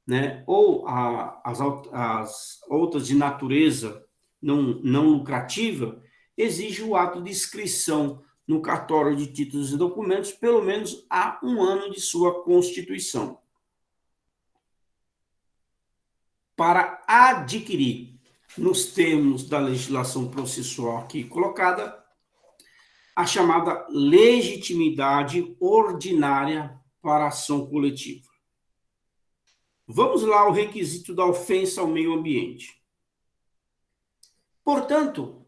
né, ou as outras de natureza não lucrativa, exige o ato de inscrição no cartório de títulos e documentos, pelo menos há um ano de sua constituição, para adquirir, nos termos da legislação processual aqui colocada, a chamada legitimidade ordinária para a ação coletiva. Vamos lá ao requisito da ofensa ao meio ambiente. Portanto,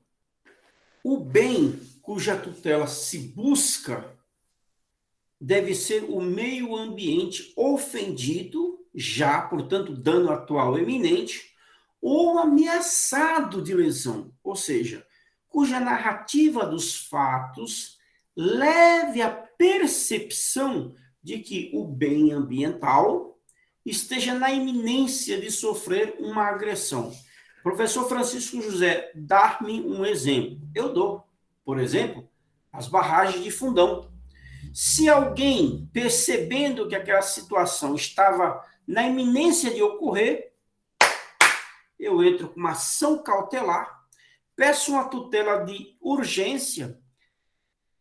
o bem cuja tutela se busca deve ser o meio ambiente ofendido, já, portanto, dano atual eminente, ou ameaçado de lesão, ou seja, cuja narrativa dos fatos leve à percepção de que o bem ambiental esteja na iminência de sofrer uma agressão. Professor Francisco José, dá-me um exemplo. Eu dou, por exemplo, as barragens de Fundão. Se alguém, percebendo que aquela situação estava na iminência de ocorrer, eu entro com uma ação cautelar, peço uma tutela de urgência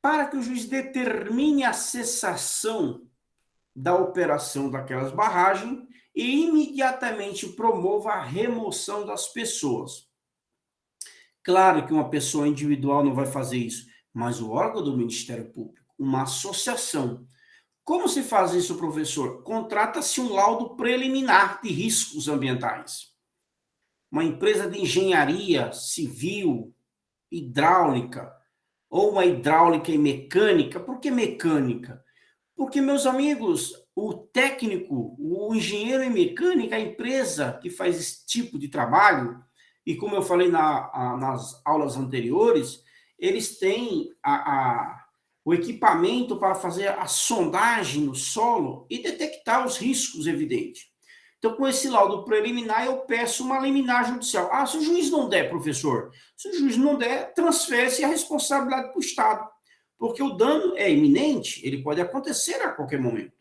para que o juiz determine a cessação da operação daquelas barragens e imediatamente promova a remoção das pessoas. Claro que uma pessoa individual não vai fazer isso, mas o órgão do Ministério Público, uma associação. Como se faz isso, professor? Contrata-se um laudo preliminar de riscos ambientais. Uma empresa de engenharia civil, hidráulica, ou uma hidráulica e mecânica. Por que mecânica? Porque, meus amigos, o técnico, o engenheiro em mecânica, a empresa que faz esse tipo de trabalho, e como eu falei nas aulas anteriores, eles têm o equipamento para fazer a sondagem no solo e detectar os riscos evidentes. Então, com esse laudo preliminar, eu peço uma liminar judicial. Ah, se o juiz não der, professor, se o juiz não der, transfere-se a responsabilidade para o Estado, porque o dano é iminente, ele pode acontecer a qualquer momento.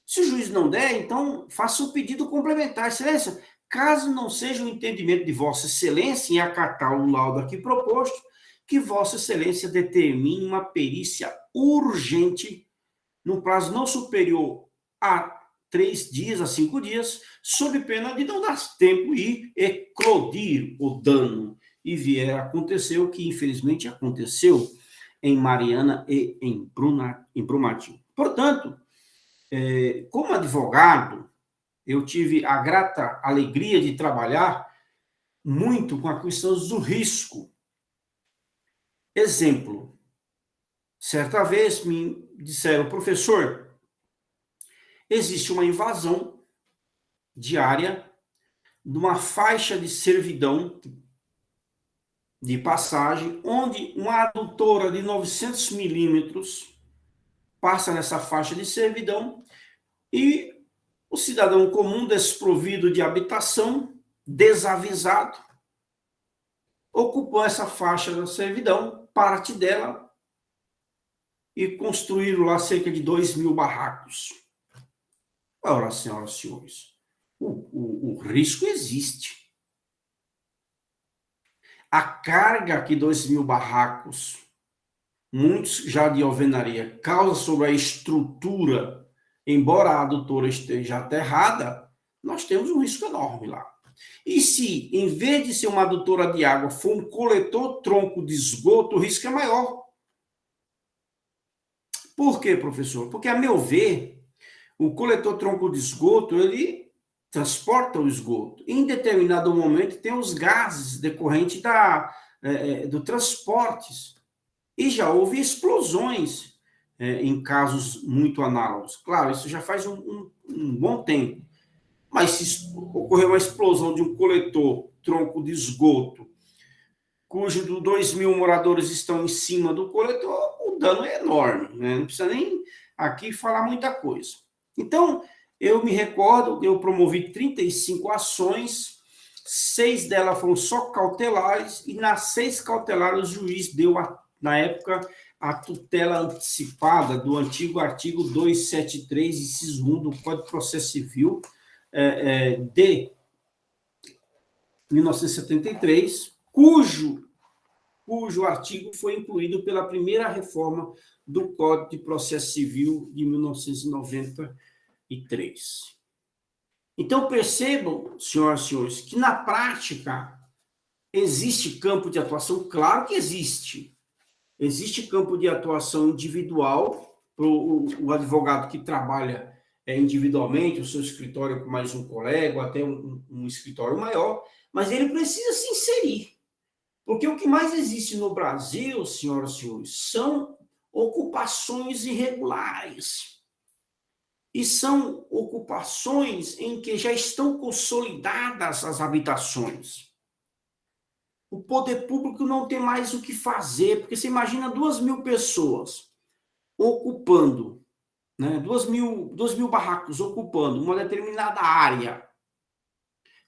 Se o juiz não der, então faça um pedido complementar. Excelência, caso não seja o entendimento de Vossa Excelência em acatar o laudo aqui proposto, que Vossa Excelência determine uma perícia urgente, no prazo não superior a 3 dias a 5 dias, sob pena de não dar tempo e eclodir o dano e vier a acontecer o que infelizmente aconteceu em Mariana e em Brumadinho. Portanto, como advogado, eu tive a grata alegria de trabalhar muito com a questão do risco. Exemplo, certa vez me disseram, professor, existe uma invasão diária de uma faixa de servidão de passagem, onde uma adutora de 900 milímetros passa nessa faixa de servidão e o cidadão comum, desprovido de habitação, desavisado, ocupou essa faixa da servidão, parte dela, e construíram lá cerca de 2.000 barracos. Ora, senhoras e senhores, o risco existe. A carga que 2.000 barracos, muitos já de alvenaria, causa sobre a estrutura, embora a adutora esteja aterrada, nós temos um risco enorme lá. E se, em vez de ser uma adutora de água, for um coletor tronco de esgoto, o risco é maior. Por quê, professor? Porque, a meu ver, o coletor tronco de esgoto, ele transporta o esgoto. Em determinado momento, tem os gases decorrentes do transporte. E já houve explosões em casos muito análogos. Claro, isso já faz um bom tempo. Mas se ocorrer uma explosão de um coletor tronco de esgoto, cujo 2.000 moradores estão em cima do coletor, o dano é enorme, né? Não precisa nem aqui falar muita coisa. Então, eu me recordo, eu promovi 35 ações, 6 delas foram só cautelares, e nas 6 cautelares o juiz deu, na época, a tutela antecipada do antigo artigo 273, inciso 1 do Código de Processo Civil, de 1973, cujo artigo foi incluído pela primeira reforma do Código de Processo Civil de 1993. Então, percebam, senhoras e senhores, que na prática existe campo de atuação? Claro que existe. Existe campo de atuação individual para o advogado que trabalha individualmente, o seu escritório com mais um colega, ou até um escritório maior, mas ele precisa se inserir. Porque o que mais existe no Brasil, senhoras e senhores, são ocupações irregulares. E são ocupações em que já estão consolidadas as habitações. O poder público não tem mais o que fazer, porque você imagina 2.000 pessoas ocupando, né, 2.000 barracos ocupando uma determinada área,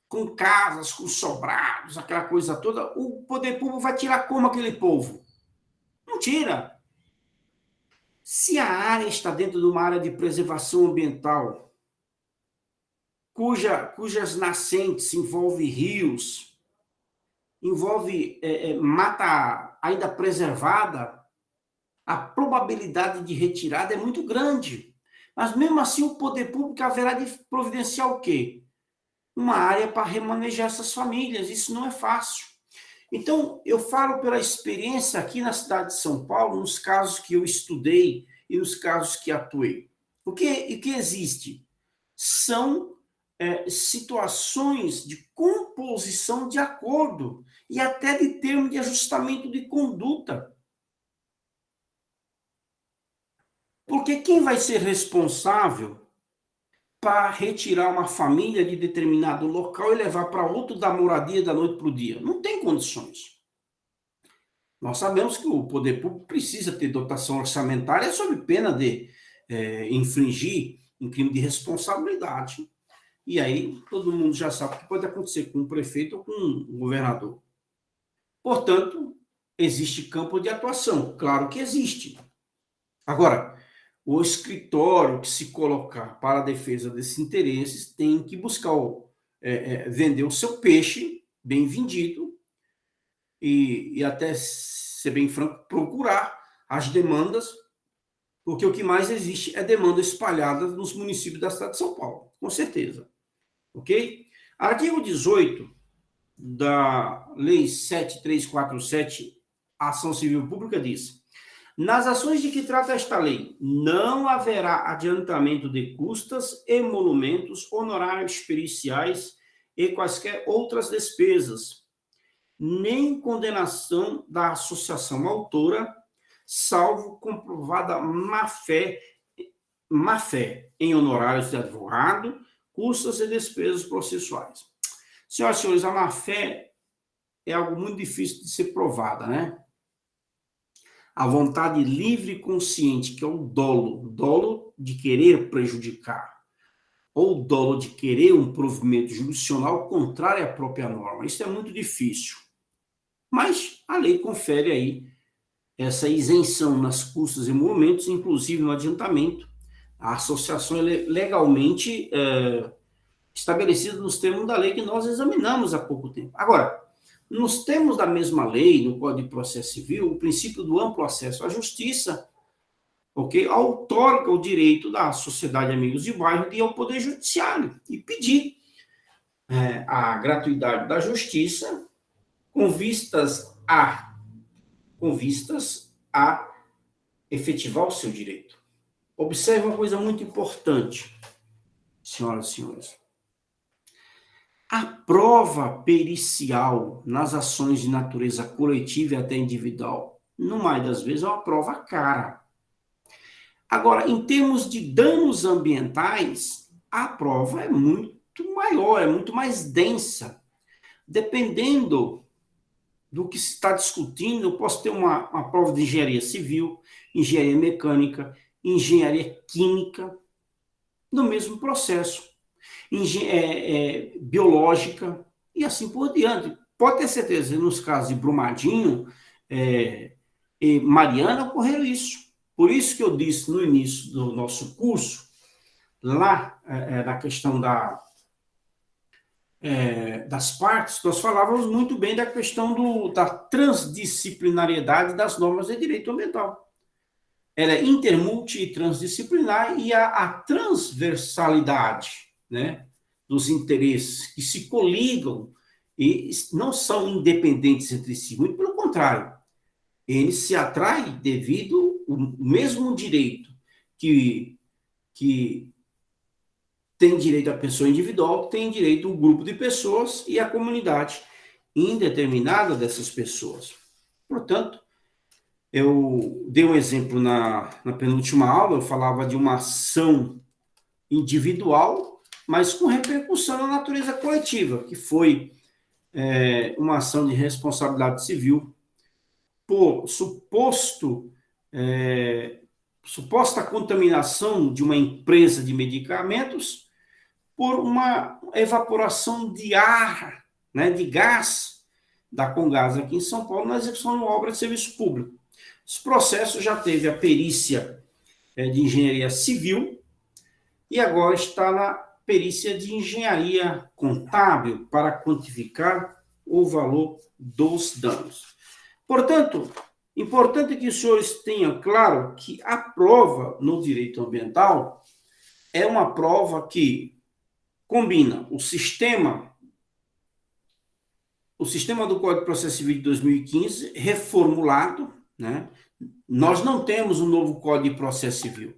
com casas, com sobrados, aquela coisa toda, o poder público vai tirar como aquele povo? Não tira. Se a área está dentro de uma área de preservação ambiental, cujas nascentes envolvem rios, envolve mata ainda preservada, a probabilidade de retirada é muito grande. Mas, mesmo assim, o poder público haverá de providenciar o quê? Uma área para remanejar essas famílias. Isso não é fácil. Então, eu falo pela experiência aqui na cidade de São Paulo, nos casos que eu estudei e nos casos que atuei. O que existe? São situações de composição de acordo e até de termo de ajustamento de conduta. Porque quem vai ser responsável para retirar uma família de determinado local e levar para outro da moradia da noite para o dia? Não tem condições. Nós sabemos que o poder público precisa ter dotação orçamentária sob pena de infringir em crime de responsabilidade. E aí todo mundo já sabe o que pode acontecer com o prefeito ou com o governador. Portanto, existe campo de atuação. Claro que existe. Agora, o escritório que se colocar para a defesa desses interesses tem que buscar vender o seu peixe bem vendido e até ser bem franco, procurar as demandas, porque o que mais existe é demanda espalhada nos municípios da cidade de São Paulo, com certeza. Ok? Artigo 18 da Lei 7347, Ação Civil Pública, diz: nas ações de que trata esta lei, não haverá adiantamento de custas, emolumentos, honorários periciais e quaisquer outras despesas, nem condenação da associação autora, salvo comprovada má-fé em honorários de advogado, custas e despesas processuais. Senhoras e senhores, a má-fé é algo muito difícil de ser provada, né? A vontade livre e consciente, que é o dolo de querer prejudicar, ou dolo de querer um provimento jurisdicional contrário à própria norma. Isso é muito difícil. Mas a lei confere aí essa isenção nas custas e emolumentos, inclusive no adiantamento. A associação é legalmente estabelecida nos termos da lei que nós examinamos há pouco tempo. Agora, nos termos da mesma lei, no Código de Processo Civil, o princípio do amplo acesso à justiça, outorga o direito da Sociedade Amigos de Bairro de ir ao Poder Judiciário e pedir a gratuidade da justiça com vistas a efetivar o seu direito. Observe uma coisa muito importante, senhoras e senhores. A prova pericial nas ações de natureza coletiva e até individual, no mais das vezes, é uma prova cara. Agora, em termos de danos ambientais, a prova é muito maior, é muito mais densa. Dependendo do que se está discutindo, eu posso ter uma prova de engenharia civil, engenharia mecânica, engenharia química, no mesmo processo. Biológica e assim por diante. Pode ter certeza, nos casos de Brumadinho e Mariana ocorreu isso. Por isso que eu disse no início do nosso curso, lá na questão das partes, nós falávamos muito bem da questão da transdisciplinariedade das normas de direito ambiental. Ela é intermulti e transdisciplinar e a transversalidade, né, dos interesses que se coligam e não são independentes entre si, muito pelo contrário, eles se atraem devido ao mesmo direito que tem direito a pessoa individual, tem direito o grupo de pessoas e a comunidade indeterminada dessas pessoas. Portanto, eu dei um exemplo na penúltima aula, eu falava de uma ação individual, mas com repercussão na natureza coletiva, que foi uma ação de responsabilidade civil por suposta contaminação de uma empresa de medicamentos por uma evaporação de ar, né, de gás da Comgás aqui em São Paulo na execução de uma obra de serviço público. Esse processo já teve a perícia de engenharia civil e agora está na perícia de engenharia contábil para quantificar o valor dos danos. Portanto, importante que os senhores tenham claro que a prova no direito ambiental é uma prova que combina o sistema o sistema do Código de Processo Civil de 2015, reformulado, né? Nós não temos um novo Código de Processo Civil.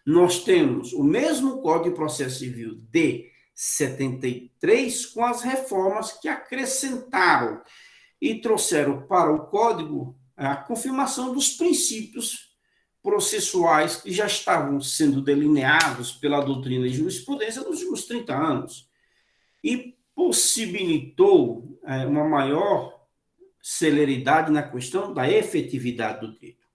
Nós temos o mesmo Código de Processo Civil de 73, com as reformas que acrescentaram e trouxeram para o Código a confirmação dos princípios processuais que já estavam sendo delineados pela doutrina e jurisprudência nos últimos 30 anos. E possibilitou uma maior celeridade na questão da efetividade do direito.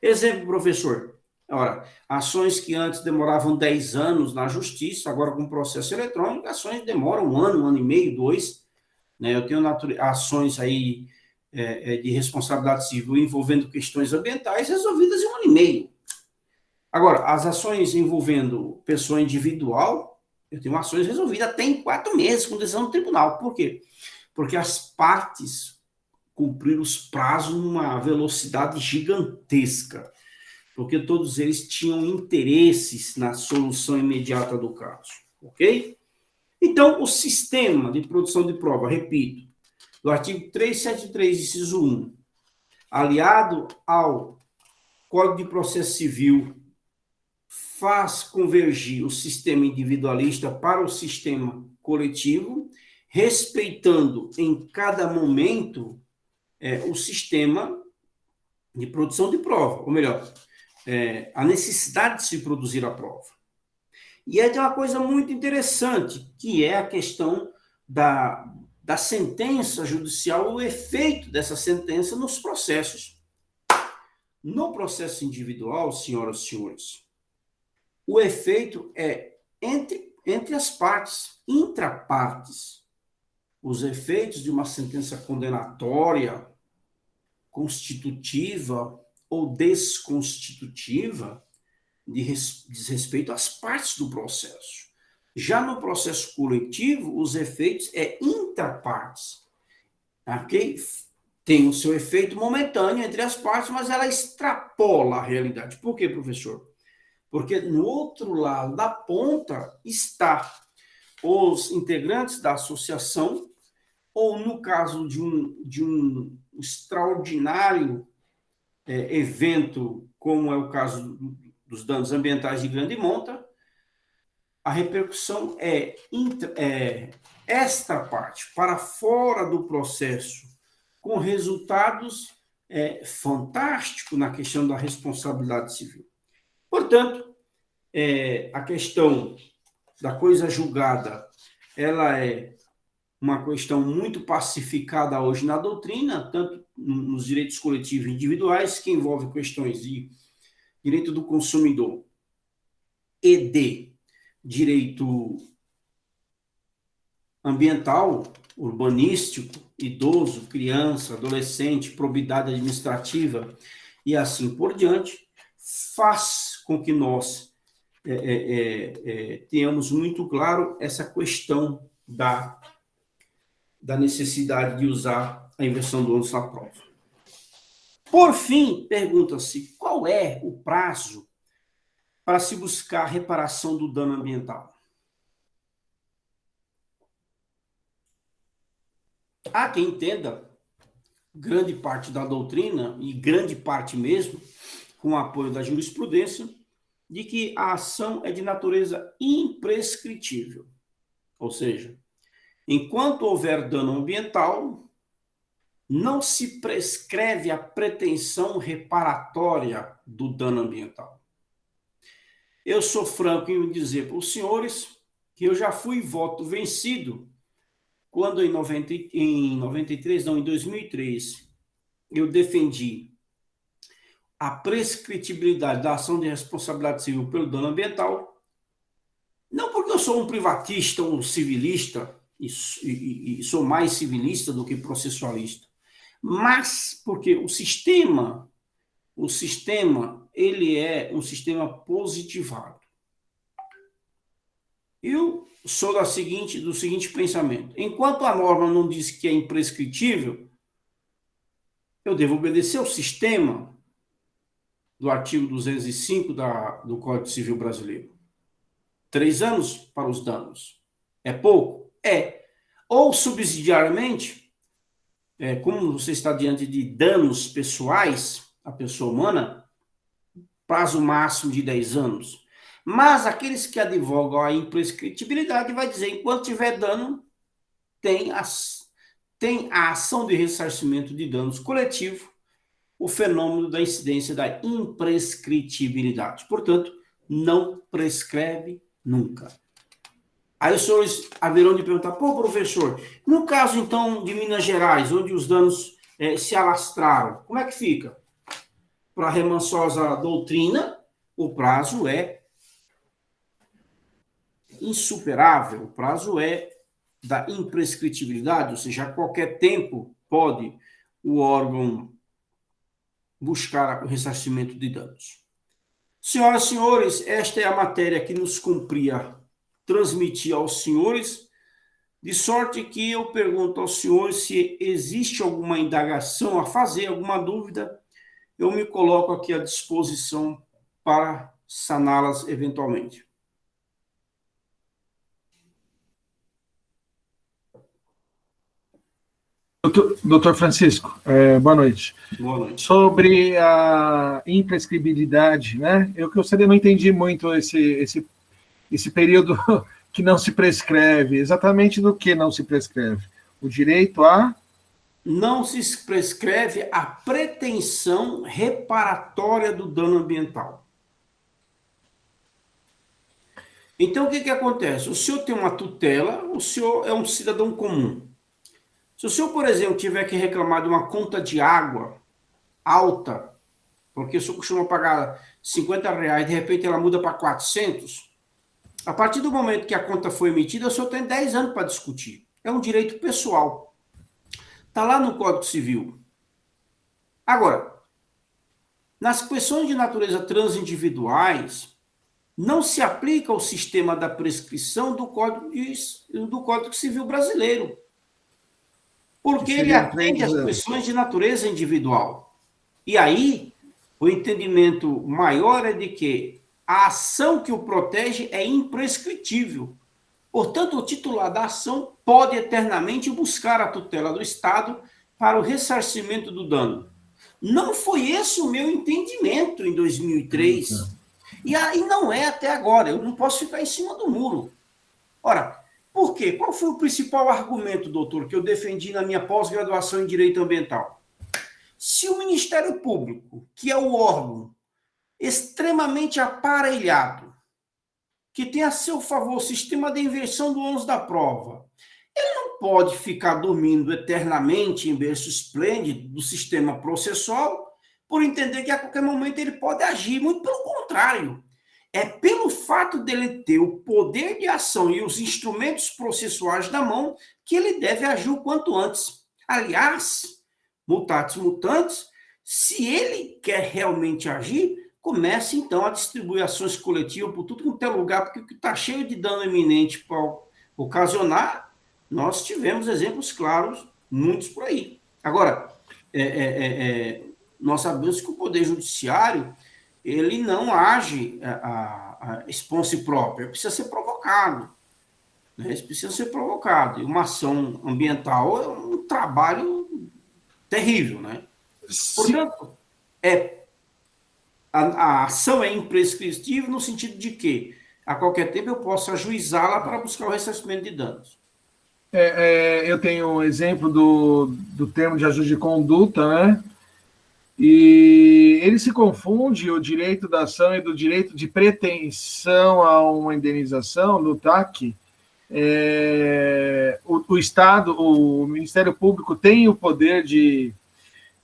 Exemplo, professor. Ora, ações que antes demoravam 10 anos na justiça, agora com processo eletrônico, ações demoram um ano e meio, 2. Né? Eu tenho ações aí de responsabilidade civil envolvendo questões ambientais resolvidas em um ano e meio. Agora, as ações envolvendo pessoa individual, eu tenho ações resolvidas até em 4 meses com decisão do tribunal. Por quê? Porque as partes cumpriram os prazos numa velocidade gigantesca, porque todos eles tinham interesses na solução imediata do caso, ok? Então, o sistema de produção de prova, repito, do artigo 373, inciso 1, aliado ao Código de Processo Civil, faz convergir o sistema individualista para o sistema coletivo, respeitando em cada momento o sistema de produção de prova, ou melhor, a necessidade de se produzir a prova. E aí tem uma coisa muito interessante, que é a questão da sentença judicial, o efeito dessa sentença nos processos. No processo individual, senhoras e senhores, o efeito é entre as partes, intrapartes. Os efeitos de uma sentença condenatória, constitutiva ou desconstitutiva diz respeito às partes do processo. Já no processo coletivo, os efeitos intrapartes, ok? Tem o seu efeito momentâneo entre as partes, mas ela extrapola a realidade. Por quê, professor? Porque no outro lado da ponta está os integrantes da associação, ou no caso de um extraordinário evento, como é o caso dos danos ambientais de grande monta, a repercussão esta parte, para fora do processo, com resultados fantásticos na questão da responsabilidade civil. Portanto, a questão da coisa julgada, ela é uma questão muito pacificada hoje na doutrina, tanto nos direitos coletivos e individuais, que envolve questões de direito do consumidor e de direito ambiental, urbanístico, idoso, criança, adolescente, probidade administrativa e assim por diante, faz com que nós tenhamos muito claro essa questão da necessidade de usar a inversão do ônus na prova. Por fim, pergunta-se qual é o prazo para se buscar a reparação do dano ambiental. Há quem entenda, grande parte da doutrina, e grande parte mesmo, com o apoio da jurisprudência, de que a ação é de natureza imprescritível. Ou seja, enquanto houver dano ambiental, não se prescreve a pretensão reparatória do dano ambiental. Eu sou franco em dizer para os senhores que eu já fui voto vencido quando em 2003, eu defendi a prescritibilidade da ação de responsabilidade civil pelo dano ambiental, não porque eu sou um privatista ou um civilista, e sou mais civilista do que processualista, mas porque o sistema, ele é um sistema positivado. Eu sou do seguinte pensamento: enquanto a norma não diz que é imprescritível, eu devo obedecer ao sistema do artigo 205 do Código Civil Brasileiro. 3 anos para os danos. É pouco? É. Ou, subsidiariamente, como você está diante de danos pessoais à pessoa humana, prazo máximo de 10 anos. Mas aqueles que advogam a imprescritibilidade vai dizer, enquanto tiver dano, tem a ação de ressarcimento de danos coletivo, o fenômeno da incidência da imprescritibilidade. Portanto, não prescreve nunca. Aí os senhores haverão de perguntar, professor, no caso, então, de Minas Gerais, onde os danos se alastraram, como é que fica? Para a remansosa doutrina, o prazo é insuperável, o prazo é da imprescritibilidade, ou seja, a qualquer tempo pode o órgão buscar o ressarcimento de danos. Senhoras e senhores, esta é a matéria que nos cumpria transmitir aos senhores, de sorte que eu pergunto aos senhores se existe alguma indagação a fazer, alguma dúvida, eu me coloco aqui à disposição para saná-las eventualmente. Doutor Francisco, boa noite. Boa noite. Sobre a imprescribilidade, né? Eu gostaria, não entendi muito esse período que não se prescreve. Exatamente do que não se prescreve? O direito a... Não se prescreve a pretensão reparatória do dano ambiental. Então, o que acontece? O senhor tem uma tutela, o senhor é um cidadão comum. Se o senhor, por exemplo, tiver que reclamar de uma conta de água alta, porque o senhor costuma pagar R$50, de repente ela muda para 400, a partir do momento que a conta foi emitida, o senhor tem 10 anos para discutir. É um direito pessoal. Está lá no Código Civil. Agora, nas questões de natureza transindividuais, não se aplica o sistema da prescrição do Código Civil brasileiro. Porque ele atende às questões de natureza individual. E aí, o entendimento maior é de que a ação que o protege é imprescritível. Portanto, o titular da ação pode eternamente buscar a tutela do Estado para o ressarcimento do dano. Não foi esse o meu entendimento em 2003. E aí não é até agora. Eu não posso ficar em cima do muro. Ora, por quê? Qual foi o principal argumento, doutor, que eu defendi na minha pós-graduação em Direito Ambiental? Se o Ministério Público, que é o órgão extremamente aparelhado, que tem a seu favor o sistema de inversão do ônus da prova, ele não pode ficar dormindo eternamente em berço esplêndido do sistema processual por entender que a qualquer momento ele pode agir. Muito pelo contrário. É pelo fato dele ter o poder de ação e os instrumentos processuais na mão que ele deve agir o quanto antes. Aliás, mutatis mutandis, se ele quer realmente agir, comece então a distribuir ações coletivas por tudo quanto é lugar, porque o que está cheio de dano iminente para ocasionar, nós tivemos exemplos claros, muitos por aí. Agora, nós sabemos que o Poder Judiciário ele não age a esponse própria, precisa ser provocado. Né? Isso precisa ser provocado. E uma ação ambiental é um trabalho terrível. Né? Portanto, a ação é imprescritível no sentido de que, a qualquer tempo, eu posso ajuizá-la para buscar o ressarcimento de danos. Eu tenho um exemplo do termo de ajuste de conduta, né? E ele se confunde o direito da ação e do direito de pretensão a uma indenização do TAC. O Estado, o Ministério Público tem o poder de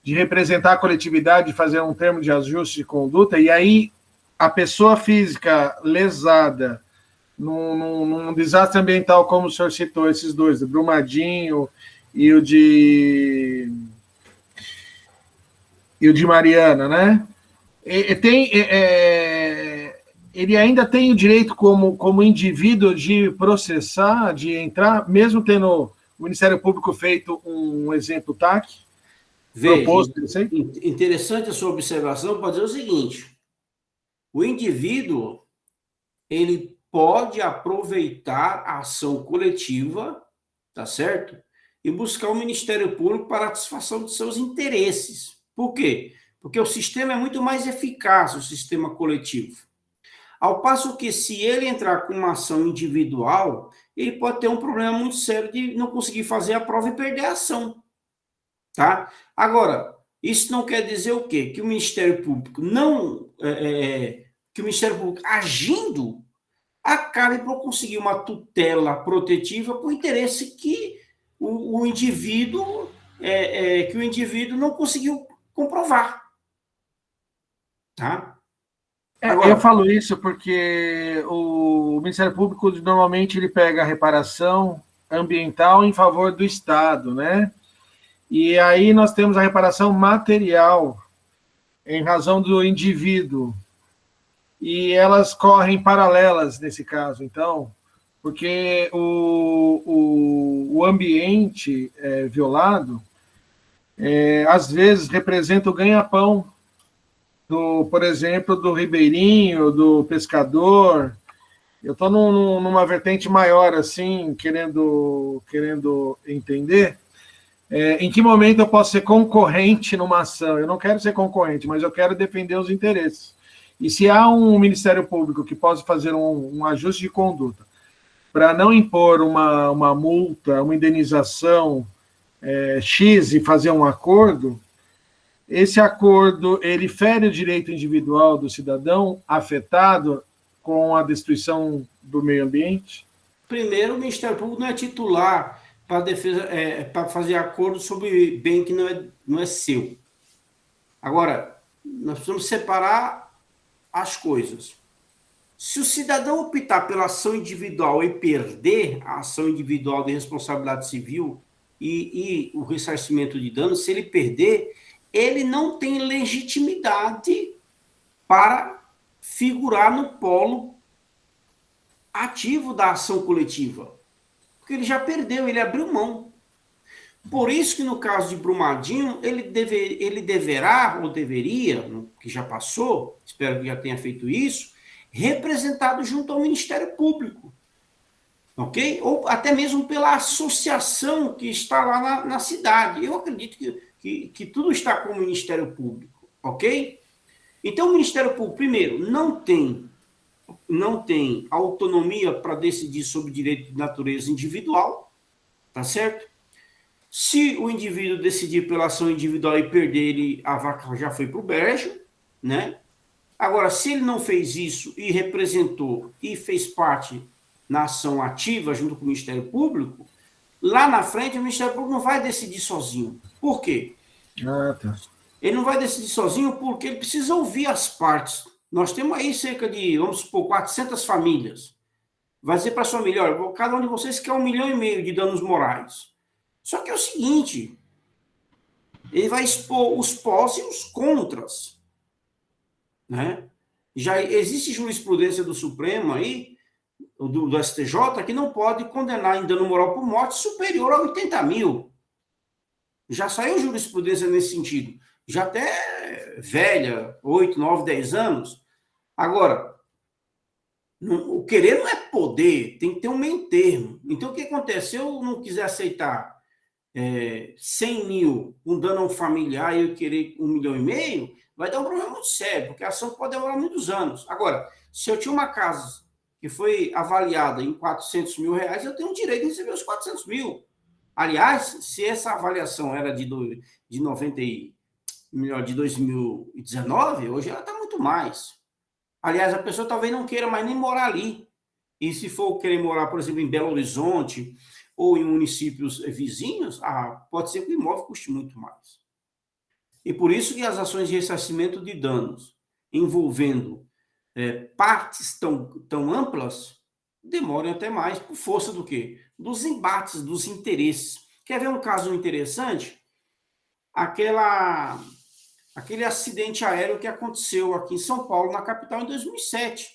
representar a coletividade, de fazer um termo de ajuste de conduta, e aí a pessoa física lesada num desastre ambiental, como o senhor citou, esses dois, o Brumadinho e o de Mariana, né? Ele ainda tem o direito, como indivíduo, de processar, de entrar, mesmo tendo o Ministério Público feito um exemplo TAC? Veja, interessante a sua observação, pode dizer o seguinte: o indivíduo ele pode aproveitar a ação coletiva, tá certo? e buscar o Ministério Público para a satisfação de seus interesses. Por quê? Porque o sistema é muito mais eficaz, o sistema coletivo. Ao passo que, se ele entrar com uma ação individual, ele pode ter um problema muito sério de não conseguir fazer a prova e perder a ação. Tá? Agora, isso não quer dizer o quê? Que o Ministério Público não... que o Ministério Público, agindo, acabe por conseguir uma tutela protetiva por interesse que o indivíduo não conseguiu comprovar. Tá? Agora, eu falo isso porque o Ministério Público normalmente ele pega a reparação ambiental em favor do Estado, né? E aí nós temos a reparação material em razão do indivíduo. E elas correm paralelas nesse caso, então, porque o ambiente violado, às vezes, representa o ganha-pão, por exemplo, do ribeirinho, do pescador. Eu estou numa vertente maior, assim, querendo entender em que momento eu posso ser concorrente numa ação. Eu não quero ser concorrente, mas eu quero defender os interesses. E se há um Ministério Público que possa fazer um ajuste de conduta para não impor uma multa, uma indenização X e fazer um acordo, esse acordo ele fere o direito individual do cidadão afetado com a destruição do meio ambiente? Primeiro, o Ministério Público não é titular para defesa, para fazer acordo sobre bem que não é seu. Agora, nós precisamos separar as coisas. Se o cidadão optar pela ação individual e perder a ação individual de responsabilidade civil e o ressarcimento de danos, se ele perder, ele não tem legitimidade para figurar no polo ativo da ação coletiva. Porque ele já perdeu, ele abriu mão. Por isso que no caso de Brumadinho, ele deverá, ou deveria, que já passou, espero que já tenha feito isso, representado junto ao Ministério Público. Ok? Ou até mesmo pela associação que está lá na cidade. Eu acredito que tudo está com o Ministério Público. Ok? Então, o Ministério Público, primeiro, não tem autonomia para decidir sobre direito de natureza individual, tá certo? Se o indivíduo decidir pela ação individual e perder, a vaca já foi para o brejo, né? Agora, se ele não fez isso e representou e fez parte na ação ativa junto com o Ministério Público, lá na frente o Ministério Público não vai decidir sozinho. Por quê? Tá. Ele não vai decidir sozinho porque ele precisa ouvir as partes. Nós temos aí cerca de, vamos supor, 400 famílias. Vai dizer para a sua família, olha, cada um de vocês quer 1,5 milhão de danos morais. Só que é o seguinte, ele vai expor os pós e os contras. Né? Já existe jurisprudência do Supremo aí, do STJ, que não pode condenar em dano moral por morte superior a 80 mil. Já saiu jurisprudência nesse sentido. Já até velha, 8, 9, 10 anos. Agora, o querer não é poder, tem que ter um meio termo. Então, o que acontece? Se eu não quiser aceitar 100 mil, um dano a um familiar, e eu querer 1,5 milhão, vai dar um problema muito sério, porque a ação pode demorar muitos anos. Agora, se eu tinha uma casa que foi avaliada em 400 mil reais, eu tenho o direito de receber os 400 mil. Aliás, se essa avaliação era de 2019, hoje ela está muito mais. Aliás, a pessoa talvez não queira mais nem morar ali. E se for querer morar, por exemplo, em Belo Horizonte ou em municípios vizinhos, pode ser que o imóvel custe muito mais. E por isso que as ações de ressarcimento de danos envolvendo partes tão amplas demoram até mais por força do quê? Dos embates, dos interesses. Quer ver um caso interessante? Aquele acidente aéreo que aconteceu aqui em São Paulo, na capital, em 2007.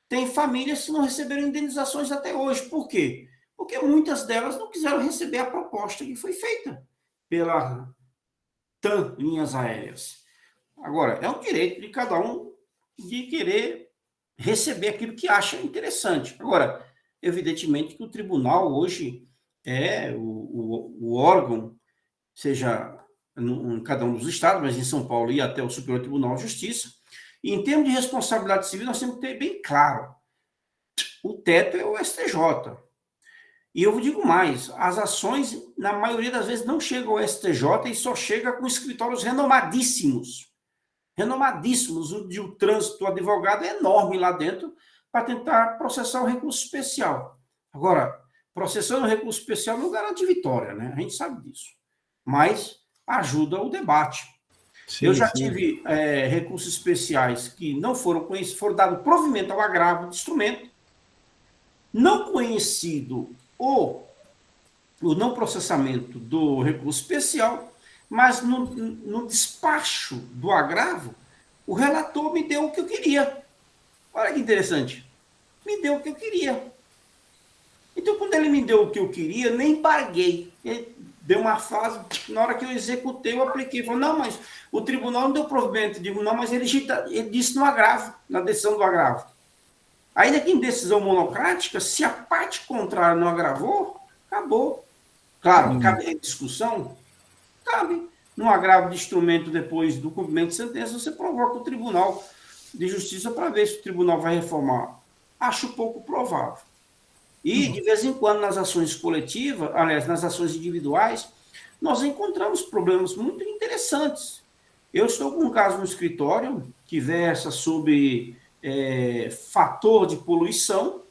Tem famílias que não receberam indenizações até hoje. Por quê? Porque muitas delas não quiseram receber a proposta que foi feita pela TAM Linhas Aéreas. Agora, é um direito de cada um de querer receber aquilo que acha interessante. Agora, evidentemente que o tribunal hoje o órgão, seja em cada um dos estados, mas em São Paulo e até o Superior Tribunal de Justiça. E em termos de responsabilidade civil, nós temos que ter bem claro, o teto é o STJ. E eu digo mais, as ações, na maioria das vezes, não chegam ao STJ e só chega com escritórios renomadíssimos. Renomadíssimos. O trânsito do advogado é enorme lá dentro para tentar processar o recurso especial. Agora, processando o recurso especial não garante vitória, né? A gente sabe disso. Mas ajuda o debate. Sim, eu já tive recursos especiais que não foram conhecidos, foram dados provimento ao agravo de instrumento, não conhecido o não processamento do recurso especial, mas no despacho do agravo, o relator me deu o que eu queria. Olha que interessante. Me deu o que eu queria. Então, quando ele me deu o que eu queria, nem paguei. Ele deu uma fase, na hora que eu executei, eu apliquei. Falei, não, mas o tribunal não deu provimento. Eu digo, não, mas ele disse no agravo, na decisão do agravo. Ainda que em decisão monocrática, se a parte contrária não agravou, acabou. Claro, cabe discussão? Cabe. No agravo de instrumento depois do cumprimento de sentença, você provoca o Tribunal de Justiça para ver se o tribunal vai reformar. Acho pouco provável. E, de vez em quando, nas ações coletivas, aliás, nas ações individuais, nós encontramos problemas muito interessantes. Eu estou com um caso no escritório que versa sobre fator de poluição,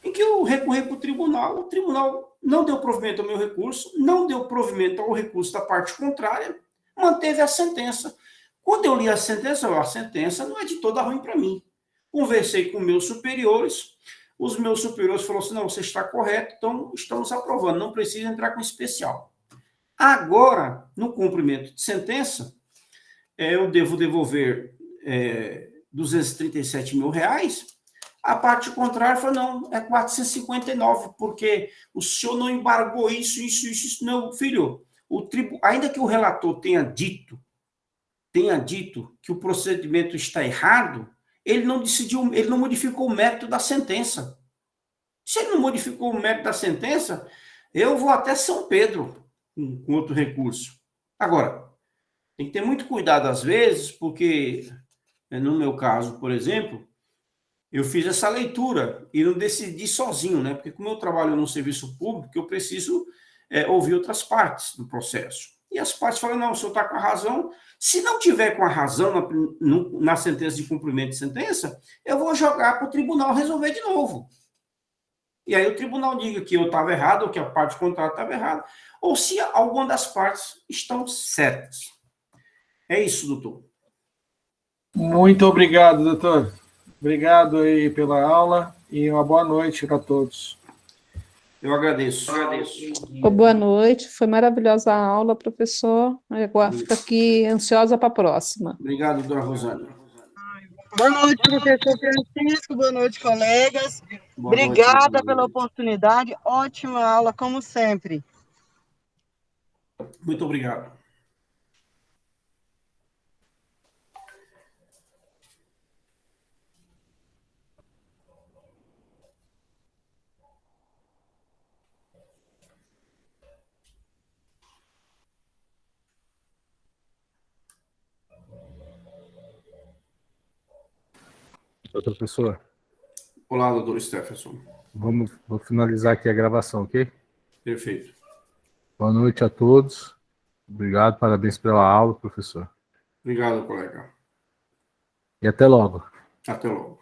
em que eu recorri para o tribunal não deu provimento ao meu recurso, não deu provimento ao recurso da parte contrária, manteve a sentença. Quando eu li a sentença não é de toda ruim para mim. Conversei com meus superiores, os meus superiores falaram assim, não, você está correto, então estamos aprovando, não precisa entrar com especial. Agora, no cumprimento de sentença, eu devo devolver 237 mil reais, a parte contrária falou, não, é 459, porque o senhor não embargou isso. Meu filho, ainda que o relator tenha dito que o procedimento está errado, ele não decidiu, ele não modificou o mérito da sentença. Se ele não modificou o mérito da sentença, eu vou até São Pedro com outro recurso. Agora, tem que ter muito cuidado às vezes, porque no meu caso, por exemplo, eu fiz essa leitura e não decidi sozinho, né? Porque como eu trabalho no serviço público, eu preciso ouvir outras partes do processo. E as partes falam, não, o senhor está com a razão. Se não tiver com a razão na sentença de cumprimento de sentença, eu vou jogar para o tribunal resolver de novo. E aí o tribunal diga que eu estava errado, ou que a parte contrária estava errada, ou se alguma das partes estão certas. É isso, doutor. Muito obrigado, doutor. Obrigado aí pela aula e uma boa noite para todos. Eu agradeço. Boa noite, foi maravilhosa a aula, professor. Agora fico aqui ansiosa para a próxima. Obrigado, dona Rosângela. Boa noite, professor Francisco. Boa noite, colegas. Obrigada pela oportunidade. Ótima aula, como sempre. Muito obrigado. Doutor professor. Olá, doutor Stephenson. Vou finalizar aqui a gravação, ok? Perfeito. Boa noite a todos. Obrigado, parabéns pela aula, professor. Obrigado, colega. E até logo. Até logo.